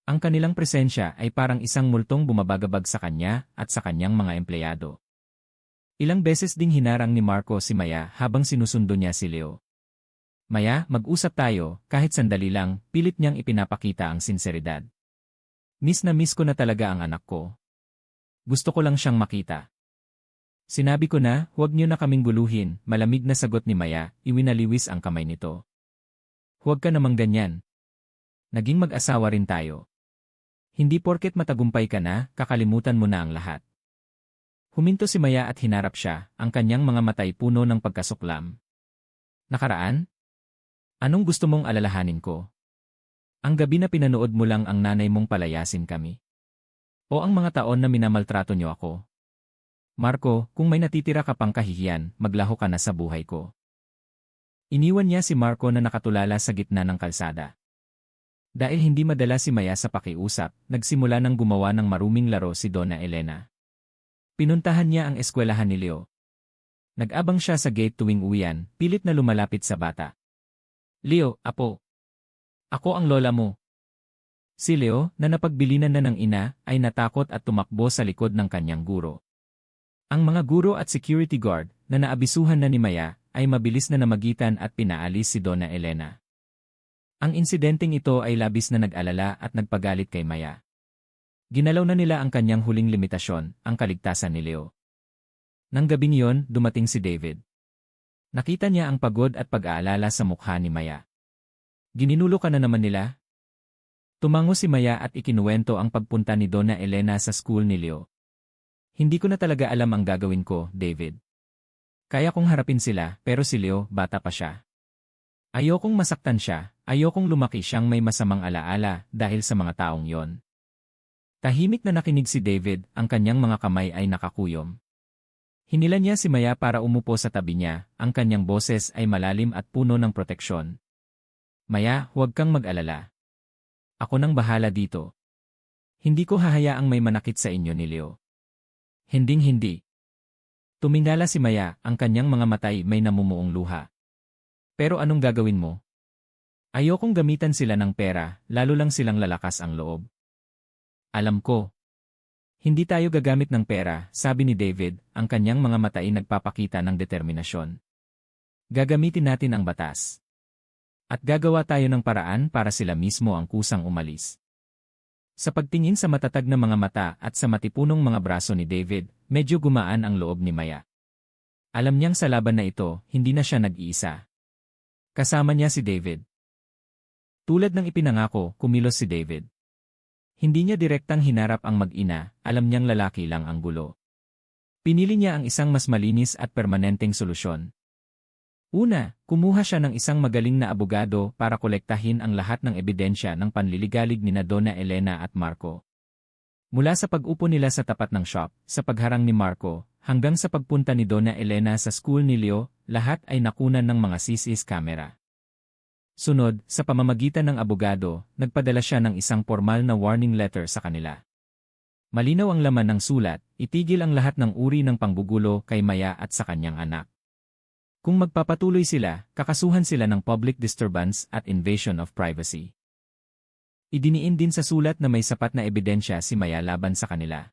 Ang kanilang presensya ay parang isang multong bumabagabag sa kanya at sa kanyang mga empleyado. Ilang beses ding hinarang ni Marco si Maya habang sinusundo niya si Leo. Maya, mag-usap tayo, kahit sandali lang, pilit niyang ipinapakita ang sinseridad. Miss na miss ko na talaga ang anak ko. Gusto ko lang siyang makita. Sinabi ko na, huwag niyo na kaming guluhin, malamig na sagot ni Maya, iwinaliwis ang kamay nito. Huwag ka namang ganyan. Naging mag-asawa rin tayo. Hindi porket matagumpay ka na, kakalimutan mo na ang lahat. Huminto si Maya at hinarap siya, ang kanyang mga matay puno ng pagkasuklam. Nakaraan? Anong gusto mong alalahanin ko? Ang gabi na pinanood mo lang ang nanay mong palayasin kami. O ang mga taon na minamaltrato niyo ako. Marco, kung may natitira ka pang kahihiyan, maglaho ka na sa buhay ko. Iniwan niya si Marco na nakatulala sa gitna ng kalsada. Dahil hindi madala si Maya sa pakiusap, nagsimula ng gumawa ng maruming laro si Donna Elena. Pinuntahan niya ang eskwelahan ni Leo. Nag-abang siya sa gate tuwing uwian, pilit na lumalapit sa bata. Leo, apo. Ako ang lola mo. Si Leo, na napagbilinan na ng ina, ay natakot at tumakbo sa likod ng kanyang guro. Ang mga guro at security guard, na naabisuhan na ni Maya, ay mabilis na namagitan at pinaalis si Donna Elena. Ang insidenteng ito ay labis na nag-alala at nagpagalit kay Maya. Ginalaw na nila ang kanyang huling limitasyon, ang kaligtasan ni Leo. Nang gabing iyon, dumating si David. Nakita niya ang pagod at pag-aalala sa mukha ni Maya. Gininulo ka na naman nila? Tumango si Maya at ikinuwento ang pagpunta ni Donna Elena sa school ni Leo. Hindi ko na talaga alam ang gagawin ko, David. Kaya kong harapin sila, pero si Leo, bata pa siya. Ayokong masaktan siya, ayokong lumaki siyang may masamang alaala dahil sa mga taong yon. Tahimik na nakinig si David, ang kanyang mga kamay ay nakakuyom. Hinila niya si Maya para umupo sa tabi niya, ang kanyang boses ay malalim at puno ng proteksyon. Maya, huwag kang mag-alala. Ako nang bahala dito. Hindi ko hahayaang may manakit sa inyo ni Leo. Hinding-hindi. Tumingala si Maya, ang kanyang mga matay may namumuong luha. Pero anong gagawin mo? Ayokong gamitan sila ng pera, lalo lang silang lalakas ang loob. Alam ko. Hindi tayo gagamit ng pera, sabi ni David, ang kanyang mga mata ay nagpapakita ng determinasyon. Gagamitin natin ang batas. At gagawa tayo ng paraan para sila mismo ang kusang umalis. Sa pagtingin sa matatag na mga mata at sa matipunong mga braso ni David, medyo gumaan ang loob ni Maya. Alam niyang sa laban na ito, hindi na siya nag-iisa. Kasama niya si David. Tulad ng ipinangako, kumilos si David. Hindi niya direktang hinarap ang mag-ina, alam niyang lalaki lang ang gulo. Pinili niya ang isang mas malinis at permanenteng solusyon. Una, kumuha siya ng isang magaling na abogado para kolektahin ang lahat ng ebidensya ng panliligalig ni Donna Elena at Marco. Mula sa pag-upo nila sa tapat ng shop, sa pagharang ni Marco, hanggang sa pagpunta ni Donna Elena sa school ni Leo, lahat ay nakunan ng mga CCTV camera. Sunod, sa pamamagitan ng abogado, nagpadala siya ng isang formal na warning letter sa kanila. Malinaw ang laman ng sulat, itigil ang lahat ng uri ng panggugulo kay Maya at sa kanyang anak. Kung magpapatuloy sila, kakasuhan sila ng public disturbance at invasion of privacy. Idiniin din sa sulat na may sapat na ebidensya si Maya laban sa kanila.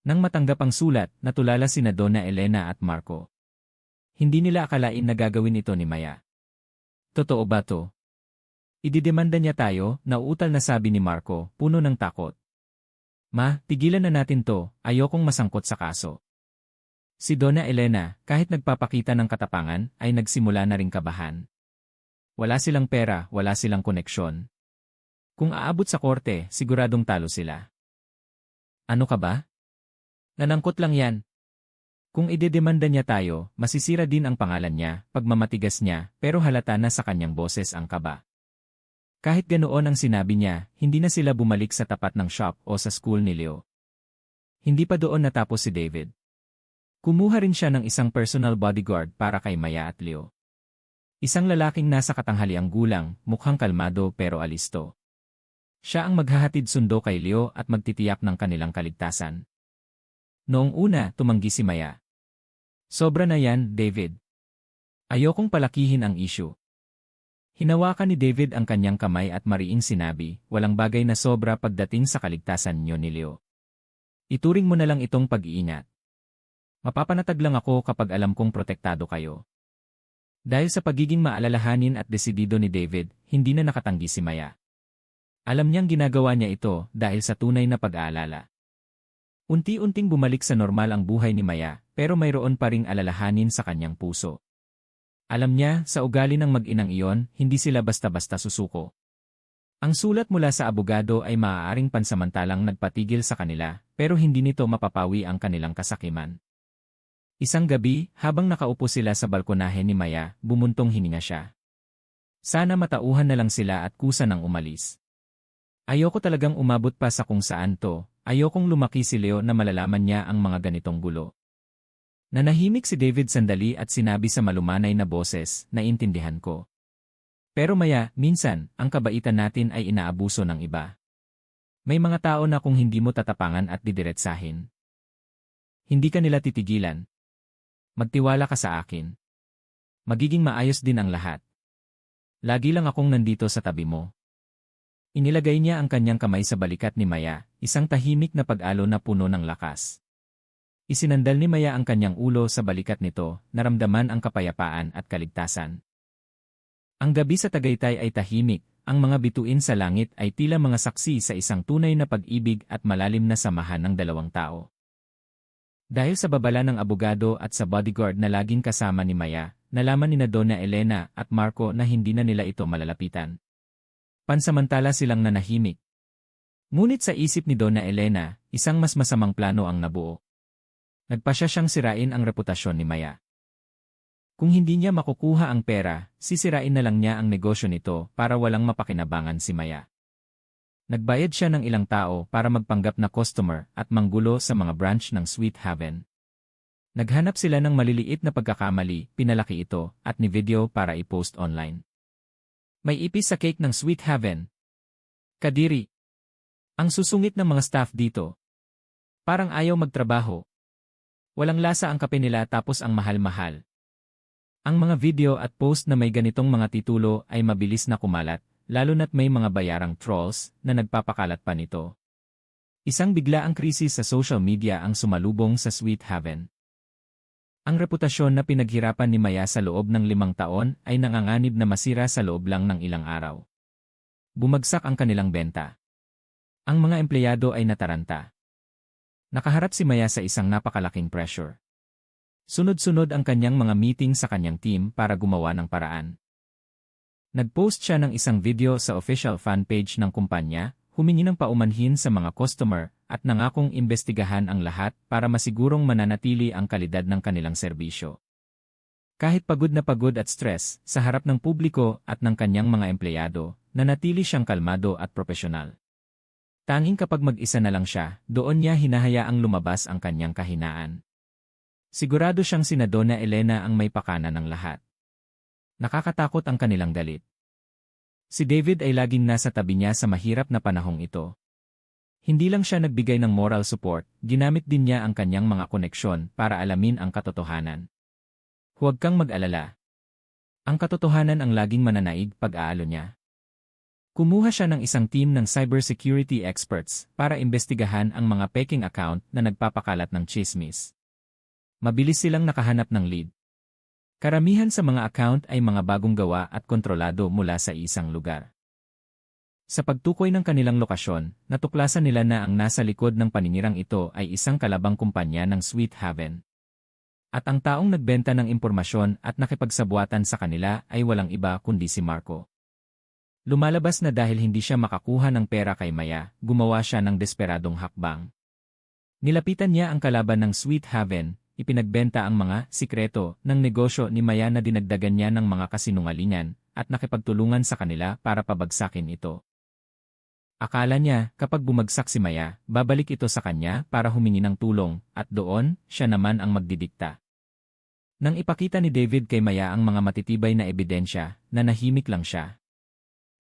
Nang matanggap ang sulat, natulala sina Donna Elena at Marco. Hindi nila akalain na gagawin ito ni Maya. Totoo ba to? Ididemanda niya tayo, nauutal na sabi ni Marco, puno ng takot. Ma, tigilan na natin to, ayokong masangkot sa kaso. Si Donna Elena, kahit nagpapakita ng katapangan, ay nagsimula na ring kabahan. Wala silang pera, wala silang koneksyon. Kung aabot sa korte, siguradong talo sila. Ano ka ba? Nanangkot lang yan. Kung idedemanda niya tayo, masisira din ang pangalan niya, pagmamatigas niya, pero halata na sa kanyang boses ang kaba. Kahit ganoon ang sinabi niya, hindi na sila bumalik sa tapat ng shop o sa school ni Leo. Hindi pa doon natapos si David. Kumuha rin siya ng isang personal bodyguard para kay Maya at Leo. Isang lalaking nasa katanghaliang gulang, mukhang kalmado pero alisto. Siya ang maghahatid sundo kay Leo at magtitiyak ng kanilang kaligtasan. Noong una, tumanggi si Maya. Sobra na yan, David. Ayokong palakihin ang issue. Hinawakan ni David ang kanyang kamay at mariing sinabi, walang bagay na sobra pagdating sa kaligtasan niyo ni Leo. Ituring mo na lang itong pag-iingat. Mapapanatag lang ako kapag alam kong protektado kayo. Dahil sa pagiging maalalahanin at desidido ni David, hindi na nakatanggi si Maya. Alam niyang ginagawa niya ito dahil sa tunay na pag-aalala. Unti-unting bumalik sa normal ang buhay ni Maya, pero mayroon pa ring alalahanin sa kanyang puso. Alam niya, sa ugali ng mag-inang iyon, hindi sila basta-basta susuko. Ang sulat mula sa abogado ay maaaring pansamantalang nagpatigil sa kanila, pero hindi nito mapapawi ang kanilang kasakiman. Isang gabi, habang nakaupo sila sa balkonahe ni Maya, bumuntong hininga siya. Sana matauhan na lang sila at kusa nang umalis. Ayoko talagang umabot pa sa kung saan to, ayokong lumaki si Leo na malalaman niya ang mga ganitong gulo. Nanahimik si David sandali at sinabi sa malumanay na boses, naintindihan ko. Pero Maya, minsan, ang kabaitan natin ay inaabuso ng iba. May mga tao na kung hindi mo tatapangan at didiretsahin, hindi ka nila titigilan. Magtiwala ka sa akin. Magiging maayos din ang lahat. Lagi lang akong nandito sa tabi mo. Inilagay niya ang kanyang kamay sa balikat ni Maya, isang tahimik na pag-alo na puno ng lakas. Isinandal ni Maya ang kanyang ulo sa balikat nito, naramdaman ang kapayapaan at kaligtasan. Ang gabi sa Tagaytay ay tahimik, ang mga bituin sa langit ay tila mga saksi sa isang tunay na pag-ibig at malalim na samahan ng dalawang tao. Dahil sa babala ng abogado at sa bodyguard na laging kasama ni Maya, nalaman ni Donna Elena at Marco na hindi na nila ito malalapitan. Pansamantala silang nanahimik. Ngunit sa isip ni Donna Elena, isang mas masamang plano ang nabuo. Nagpasya siyang sirain ang reputasyon ni Maya. Kung hindi niya makukuha ang pera, sisirain na lang niya ang negosyo nito para walang mapakinabangan si Maya. Nagbayad siya ng ilang tao para magpanggap na customer at manggulo sa mga branch ng Sweet Haven. Naghanap sila ng maliliit na pagkakamali, pinalaki ito, at ni-video para i-post online. May ipis sa cake ng Sweet Haven. Kadiri. Ang susungit ng mga staff dito. Parang ayaw magtrabaho. Walang lasa ang kape nila tapos ang mahal-mahal. Ang mga video at post na may ganitong mga titulo ay mabilis na kumalat, lalo na't may mga bayarang trolls na nagpapakalat pa nito. Isang biglaang krisis sa social media ang sumalubong sa Sweet Haven. Ang reputasyon na pinaghirapan ni Maya sa loob ng 5 taon ay nanganganib na masira sa loob lang ng ilang araw. Bumagsak ang kanilang benta. Ang mga empleyado ay nataranta. Nakaharap si Maya sa isang napakalaking pressure. Sunod-sunod ang kanyang mga meeting sa kanyang team para gumawa ng paraan. Nag-post siya ng isang video sa official fan page ng kumpanya, humingi ng paumanhin sa mga customer, at nangakong imbestigahan ang lahat para masigurong mananatili ang kalidad ng kanilang serbisyo. Kahit pagod na pagod at stress, sa harap ng publiko at ng kanyang mga empleyado, nanatili siyang kalmado at propesyonal. Tanging kapag mag-isa na lang siya, doon niya hinahayaang lumabas ang kanyang kahinaan. Sigurado siyang sina Donna Elena ang may pakana ng lahat. Nakakatakot ang kanilang galit. Si David ay laging nasa tabi niya sa mahirap na panahong ito. Hindi lang siya nagbigay ng moral support, ginamit din niya ang kanyang mga koneksyon para alamin ang katotohanan. Huwag kang mag-alala. Ang katotohanan ang laging mananaig pag-aalo niya. Kumuha siya ng isang team ng cybersecurity experts para imbestigahan ang mga peking account na nagpapakalat ng chismis. Mabilis silang nakahanap ng lead. Karamihan sa mga account ay mga bagong gawa at kontrolado mula sa isang lugar. Sa pagtukoy ng kanilang lokasyon, natuklasan nila na ang nasa likod ng paninirang ito ay isang kalabang kumpanya ng Sweet Haven. At ang taong nagbenta ng impormasyon at nakipagsabwatan sa kanila ay walang iba kundi si Marco. Lumalabas na dahil hindi siya makakuha ng pera kay Maya, gumawa siya ng desperadong hakbang. Nilapitan niya ang kalaban ng Sweet Haven, ipinagbenta ang mga sikreto ng negosyo ni Maya na dinagdagan niya ng mga kasinungalingan at nakipagtulungan sa kanila para pabagsakin ito. Akala niya kapag bumagsak si Maya, babalik ito sa kanya para humingi ng tulong at doon, siya naman ang magdidikta. Nang ipakita ni David kay Maya ang mga matitibay na ebidensya, nanahimik lang siya.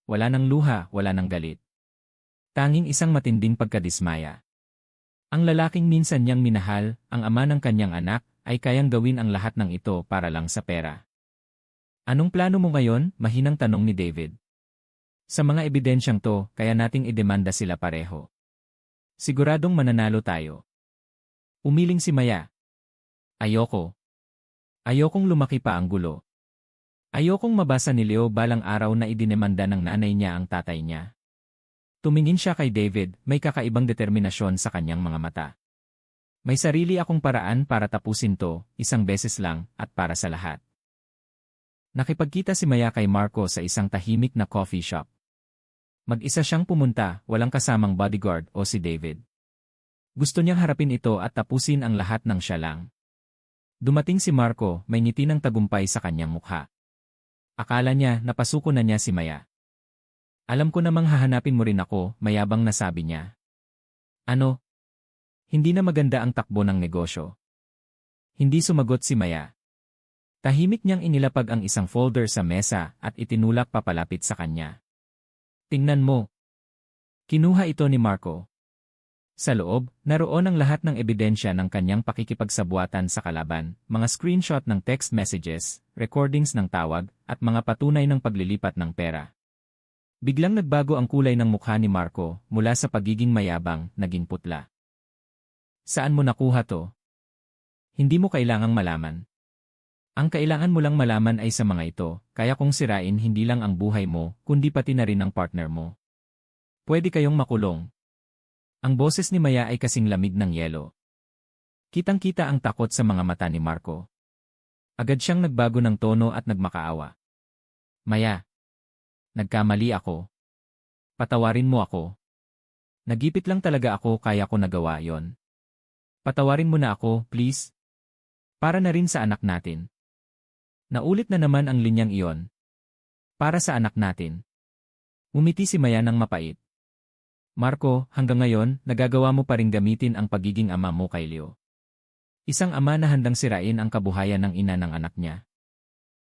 Wala ng luha, wala ng galit. Tanging isang matinding pagkadismaya. Ang lalaking minsan niyang minahal, ang ama ng kanyang anak, ay kayang gawin ang lahat ng ito para lang sa pera. Anong plano mo ngayon? Mahinang tanong ni David. Sa mga ebidensyang to, kaya nating idemanda sila pareho. Siguradong mananalo tayo. Umiling si Maya. Ayoko. Ayokong lumaki pa ang gulo. Ayokong mabasa ni Leo balang araw na idinemanda ng nanay niya ang tatay niya. Tumingin siya kay David, may kakaibang determinasyon sa kanyang mga mata. May sarili akong paraan para tapusin to, isang beses lang, at para sa lahat. Nakipagkita si Maya kay Marco sa isang tahimik na coffee shop. Mag-isa siyang pumunta, walang kasamang bodyguard o si David. Gusto niyang harapin ito at tapusin ang lahat ng siya lang. Dumating si Marco, may ngiti ng tagumpay sa kanyang mukha. Akala niya napasuko na niya si Maya. Alam ko namang hahanapin mo rin ako, mayabang na sabi niya. Ano? Hindi na maganda ang takbo ng negosyo. Hindi sumagot si Maya. Tahimik niyang inilapag ang isang folder sa mesa at itinulak papalapit sa kanya. Tingnan mo. Kinuha ito ni Marco. Sa loob, naroon ang lahat ng ebidensya ng kanyang pakikipagsabuatan sa kalaban, mga screenshot ng text messages, recordings ng tawag, at mga patunay ng paglilipat ng pera. Biglang nagbago ang kulay ng mukha ni Marco, mula sa pagiging mayabang, naging putla. Saan mo nakuha to? Hindi mo kailangang malaman. Ang kailangan mo lang malaman ay sa mga ito, kaya kung sirain hindi lang ang buhay mo, kundi pati na rin ang partner mo. Pwede kayong makulong. Ang boses ni Maya ay kasing lamig ng yelo. Kitang-kita ang takot sa mga mata ni Marco. Agad siyang nagbago ng tono at nagmakaawa. Maya. Nagkamali ako. Patawarin mo ako. Nagipit lang talaga ako kaya ko nagawa yon. Patawarin mo na ako, please. Para na rin sa anak natin. Naulit na naman ang linyang iyon. Para sa anak natin. Umiti si Maya ng mapait. Marco, hanggang ngayon, nagagawa mo pa ring gamitin ang pagiging ama mo kay Leo. Isang ama na handang sirain ang kabuhayan ng ina ng anak niya.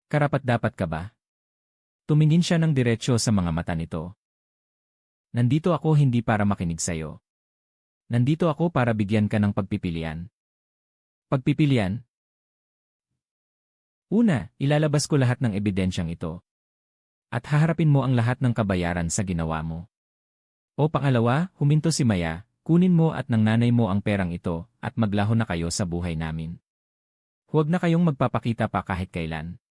Karapat-dapat ka ba? Tumingin siya ng diretsyo sa mga mata nito. Nandito ako hindi para makinig sa'yo. Nandito ako para bigyan ka ng pagpipilian. Pagpipilian? Una, ilalabas ko lahat ng ebidensyang ito. At haharapin mo ang lahat ng kabayaran sa ginawa mo. O pangalawa, huminto si Maya, kunin mo at ng nanay mo ang perang ito, at maglaho na kayo sa buhay namin. Huwag na kayong magpapakita pa kahit kailan.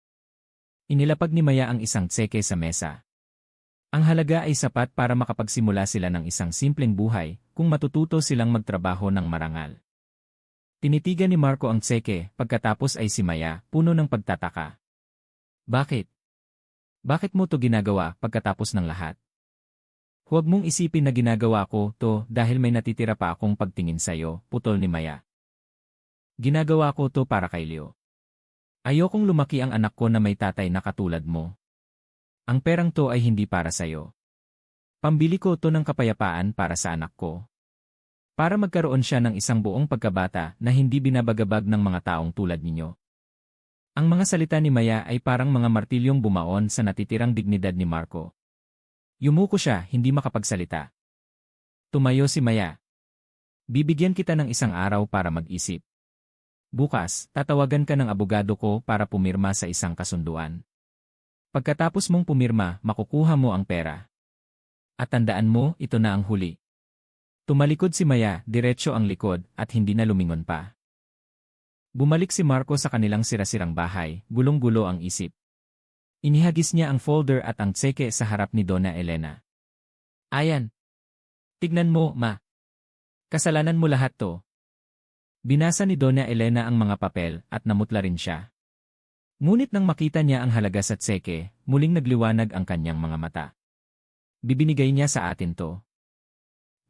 Inilapag ni Maya ang isang tseke sa mesa. Ang halaga ay sapat para makapagsimula sila ng isang simpleng buhay kung matututo silang magtrabaho ng marangal. Tinitigan ni Marco ang tseke, pagkatapos ay si Maya, puno ng pagtataka. Bakit? Bakit mo to ginagawa pagkatapos ng lahat? Huwag mong isipin na ginagawa ko to dahil may natitira pa akong pagtingin sa'yo, putol ni Maya. Ginagawa ko to para kay Leo. Ayokong lumaki ang anak ko na may tatay na katulad mo. Ang perang to ay hindi para sa'yo. Pambili ko to ng kapayapaan para sa anak ko. Para magkaroon siya ng isang buong pagkabata na hindi binabagabag ng mga taong tulad ninyo. Ang mga salita ni Maya ay parang mga martilyong bumaon sa natitirang dignidad ni Marco. Yumuko siya, hindi makapagsalita. Tumayo si Maya. Bibigyan kita ng isang araw para mag-isip. Bukas, tatawagan ka ng abogado ko para pumirma sa isang kasunduan. Pagkatapos mong pumirma, makukuha mo ang pera. At tandaan mo, ito na ang huli. Tumalikod si Maya, diretso ang likod, at hindi na lumingon pa. Bumalik si Marco sa kanilang sirasirang bahay, gulong-gulo ang isip. Inihagis niya ang folder at ang tseke sa harap ni Donna Elena. Ayan. Tignan mo, ma. Kasalanan mo lahat to. Binasa ni Donna Elena ang mga papel at namutla rin siya. Ngunit nang makita niya ang halaga sa tseke, muling nagliwanag ang kanyang mga mata. Bibinigay niya sa atin to.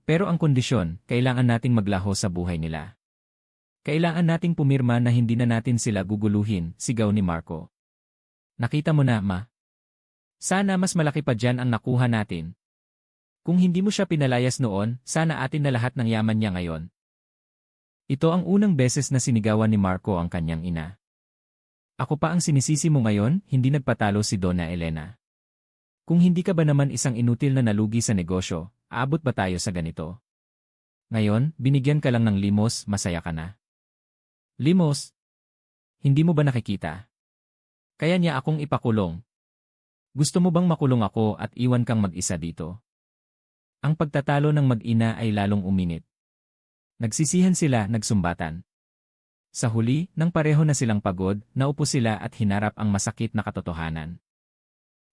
Pero ang kondisyon, kailangan nating maglaho sa buhay nila. Kailangan nating pumirma na hindi na natin sila guguluhin, sigaw ni Marco. Nakita mo na, ma? Sana mas malaki pa dyan ang nakuha natin. Kung hindi mo siya pinalayas noon, sana atin na lahat ng yaman niya ngayon. Ito ang unang beses na sinigawan ni Marco ang kanyang ina. Ako pa ang sinisisi mo ngayon, hindi nagpatalo si Donna Elena. Kung hindi ka ba naman isang inutil na nalugi sa negosyo, aabot ba tayo sa ganito? Ngayon, binigyan ka lang ng limos, masaya ka na. Limos? Hindi mo ba nakikita? Kaya niya akong ipakulong. Gusto mo bang makulong ako at iwan kang mag-isa dito? Ang pagtatalo ng mag-ina ay lalong uminit. Nagsisihan sila, nagsumbatan. Sa huli, nang pareho na silang pagod, naupo sila at hinarap ang masakit na katotohanan.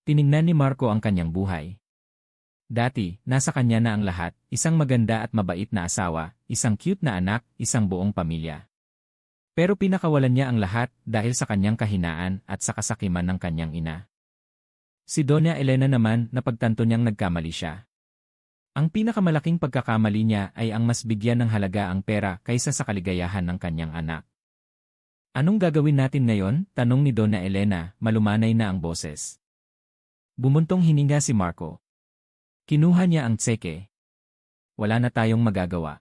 Tiningnan ni Marco ang kanyang buhay. Dati, nasa kanya na ang lahat, isang maganda at mabait na asawa, isang cute na anak, isang buong pamilya. Pero pinakawalan niya ang lahat dahil sa kanyang kahinaan at sa kasakiman ng kanyang ina. Si Donna Elena naman, napagtanto niyang nagkamali siya. Ang pinakamalaking pagkakamali niya ay ang mas bigyan ng halaga ang pera kaysa sa kaligayahan ng kanyang anak. Anong gagawin natin ngayon? Tanong ni Donna Elena, malumanay na ang boses. Bumuntong hininga si Marco. Kinuha niya ang tseke. Wala na tayong magagawa.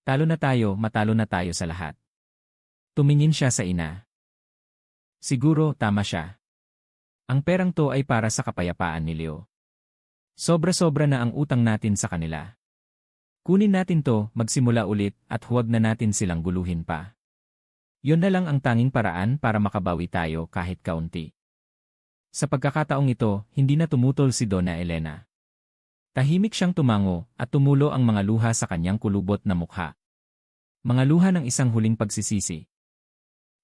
Talo na tayo, matalo na tayo sa lahat. Tumingin siya sa ina. Siguro, tama siya. Ang perang to ay para sa kapayapaan ni Leo. Sobra-sobra na ang utang natin sa kanila. Kunin natin to, magsimula ulit, at huwag na natin silang guluhin pa. Yon na lang ang tanging paraan para makabawi tayo kahit kaunti. Sa pagkakataong ito, hindi na tumutol si Donna Elena. Tahimik siyang tumango at tumulo ang mga luha sa kanyang kulubot na mukha. Mga luha ng isang huling pagsisisi.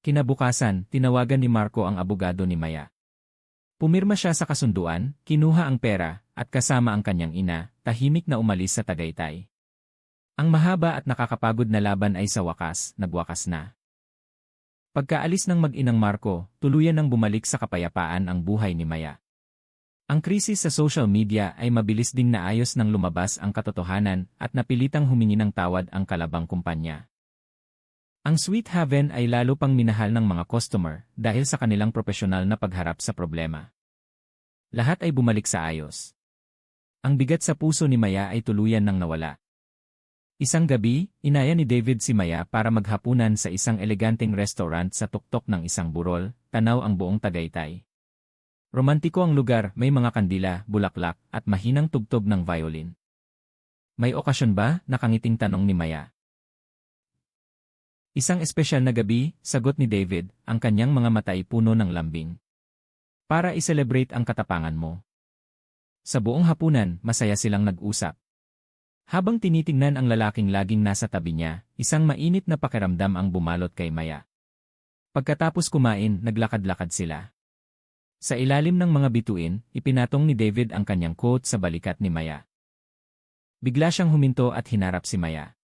Kinabukasan, tinawagan ni Marco ang abogado ni Maya. Pumirma siya sa kasunduan, kinuha ang pera, at kasama ang kanyang ina, tahimik na umalis sa Tagaytay. Ang mahaba at nakakapagod na laban ay sa wakas, nagwakas na. Pagkaalis ng mag-inang Marco, tuluyan nang bumalik sa kapayapaan ang buhay ni Maya. Ang krisis sa social media ay mabilis ding naayos nang lumabas ang katotohanan at napilitang humingi ng tawad ang kalabang kumpanya. Ang Sweet Haven ay lalo pang minahal ng mga customer dahil sa kanilang propesyonal na pagharap sa problema. Lahat ay bumalik sa ayos. Ang bigat sa puso ni Maya ay tuluyan nang nawala. Isang gabi, inaya ni David si Maya para maghapunan sa isang eleganteng restaurant sa tuktok ng isang burol, tanaw ang buong Tagaytay. Romantiko ang lugar, may mga kandila, bulaklak, at mahinang tugtog ng violin. May okasyon ba? Nakangiting tanong ni Maya. Isang espesyal na gabi, sagot ni David, ang kanyang mga mata ay puno ng lambing. Para i-celebrate ang katapangan mo. Sa buong hapunan, masaya silang nag-usap. Habang tinitingnan ang lalaking laging nasa tabi niya, isang mainit na pakiramdam ang bumalot kay Maya. Pagkatapos kumain, naglakad-lakad sila. Sa ilalim ng mga bituin, ipinatong ni David ang kanyang coat sa balikat ni Maya. Bigla siyang huminto at hinarap si Maya.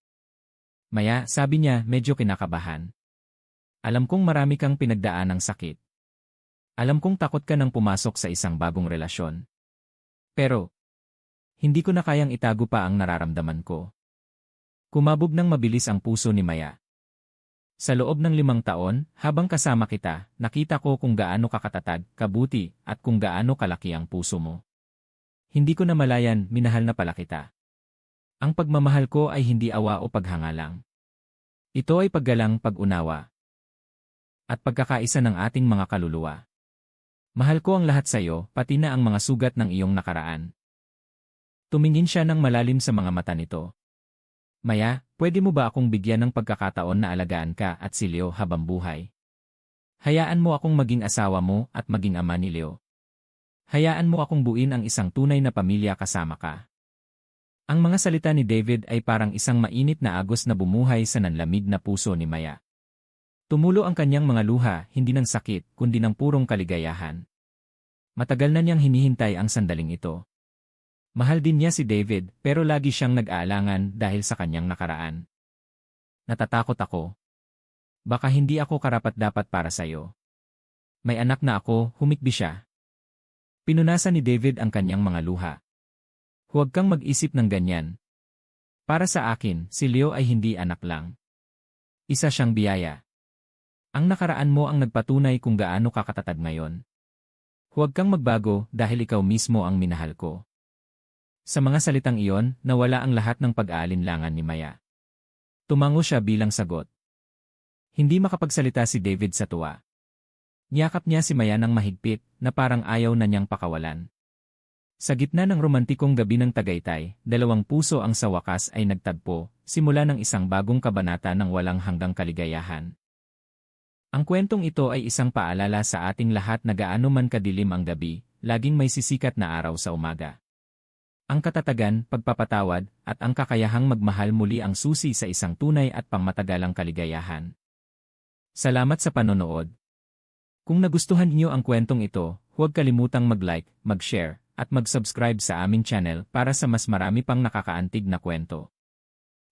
Maya, sabi niya, medyo kinakabahan. Alam kong marami kang pinagdaan ng sakit. Alam kong takot ka nang pumasok sa isang bagong relasyon. Pero, hindi ko na kayang itago pa ang nararamdaman ko. Kumabog ng mabilis ang puso ni Maya. Sa loob ng 5 taon, habang kasama kita, nakita ko kung gaano kakatatag, kabuti, at kung gaano kalaki ang puso mo. Hindi ko na malayan, minahal na pala kita. Ang pagmamahal ko ay hindi awa o paghanga lang. Ito ay paggalang, pag-unawa, at pagkakaisa ng ating mga kaluluwa. Mahal ko ang lahat sa iyo, pati na ang mga sugat ng iyong nakaraan. Tumingin siya ng malalim sa mga mata nito. Maya, pwede mo ba akong bigyan ng pagkakataon na alagaan ka at si Leo habang buhay? Hayaan mo akong maging asawa mo at maging ama ni Leo. Hayaan mo akong buuin ang isang tunay na pamilya kasama ka. Ang mga salita ni David ay parang isang mainit na agos na bumuhay sa nanlamig na puso ni Maya. Tumulo ang kanyang mga luha, hindi ng sakit, kundi ng purong kaligayahan. Matagal na niyang hinihintay ang sandaling ito. Mahal din niya si David, pero lagi siyang nag-aalangan dahil sa kanyang nakaraan. Natatakot ako. Baka hindi ako karapat-dapat para sa'yo. May anak na ako, humikbi siya. Pinunasan ni David ang kanyang mga luha. Huwag kang mag-isip ng ganyan. Para sa akin, si Leo ay hindi anak lang. Isa siyang biyaya. Ang nakaraan mo ang nagpatunay kung gaano kakatatag ngayon. Huwag kang magbago dahil ikaw mismo ang minahal ko. Sa mga salitang iyon, nawala ang lahat ng pag-aalinlangan ni Maya. Tumango siya bilang sagot. Hindi makapagsalita si David sa tuwa. Niyakap niya si Maya ng mahigpit na parang ayaw na niyang pakawalan. Sa gitna ng romantikong gabi ng Tagaytay, 2 puso ang sa wakas ay nagtagpo, simula ng isang bagong kabanata ng walang hanggang kaligayahan. Ang kwentong ito ay isang paalala sa ating lahat na gaano man kadilim ang gabi, laging may sisikat na araw sa umaga. Ang katatagan, pagpapatawad, at ang kakayahang magmahal muli ang susi sa isang tunay at pangmatagalang kaligayahan. Salamat sa panonood. Kung nagustuhan niyo ang kwentong ito, huwag kalimutang mag-like, mag-share, at mag-subscribe sa aming channel para sa mas marami pang nakakaantig na kwento.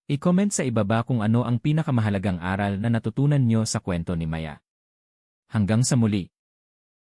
I-comment sa ibaba kung ano ang pinakamahalagang aral na natutunan niyo sa kwento ni Maya. Hanggang sa muli.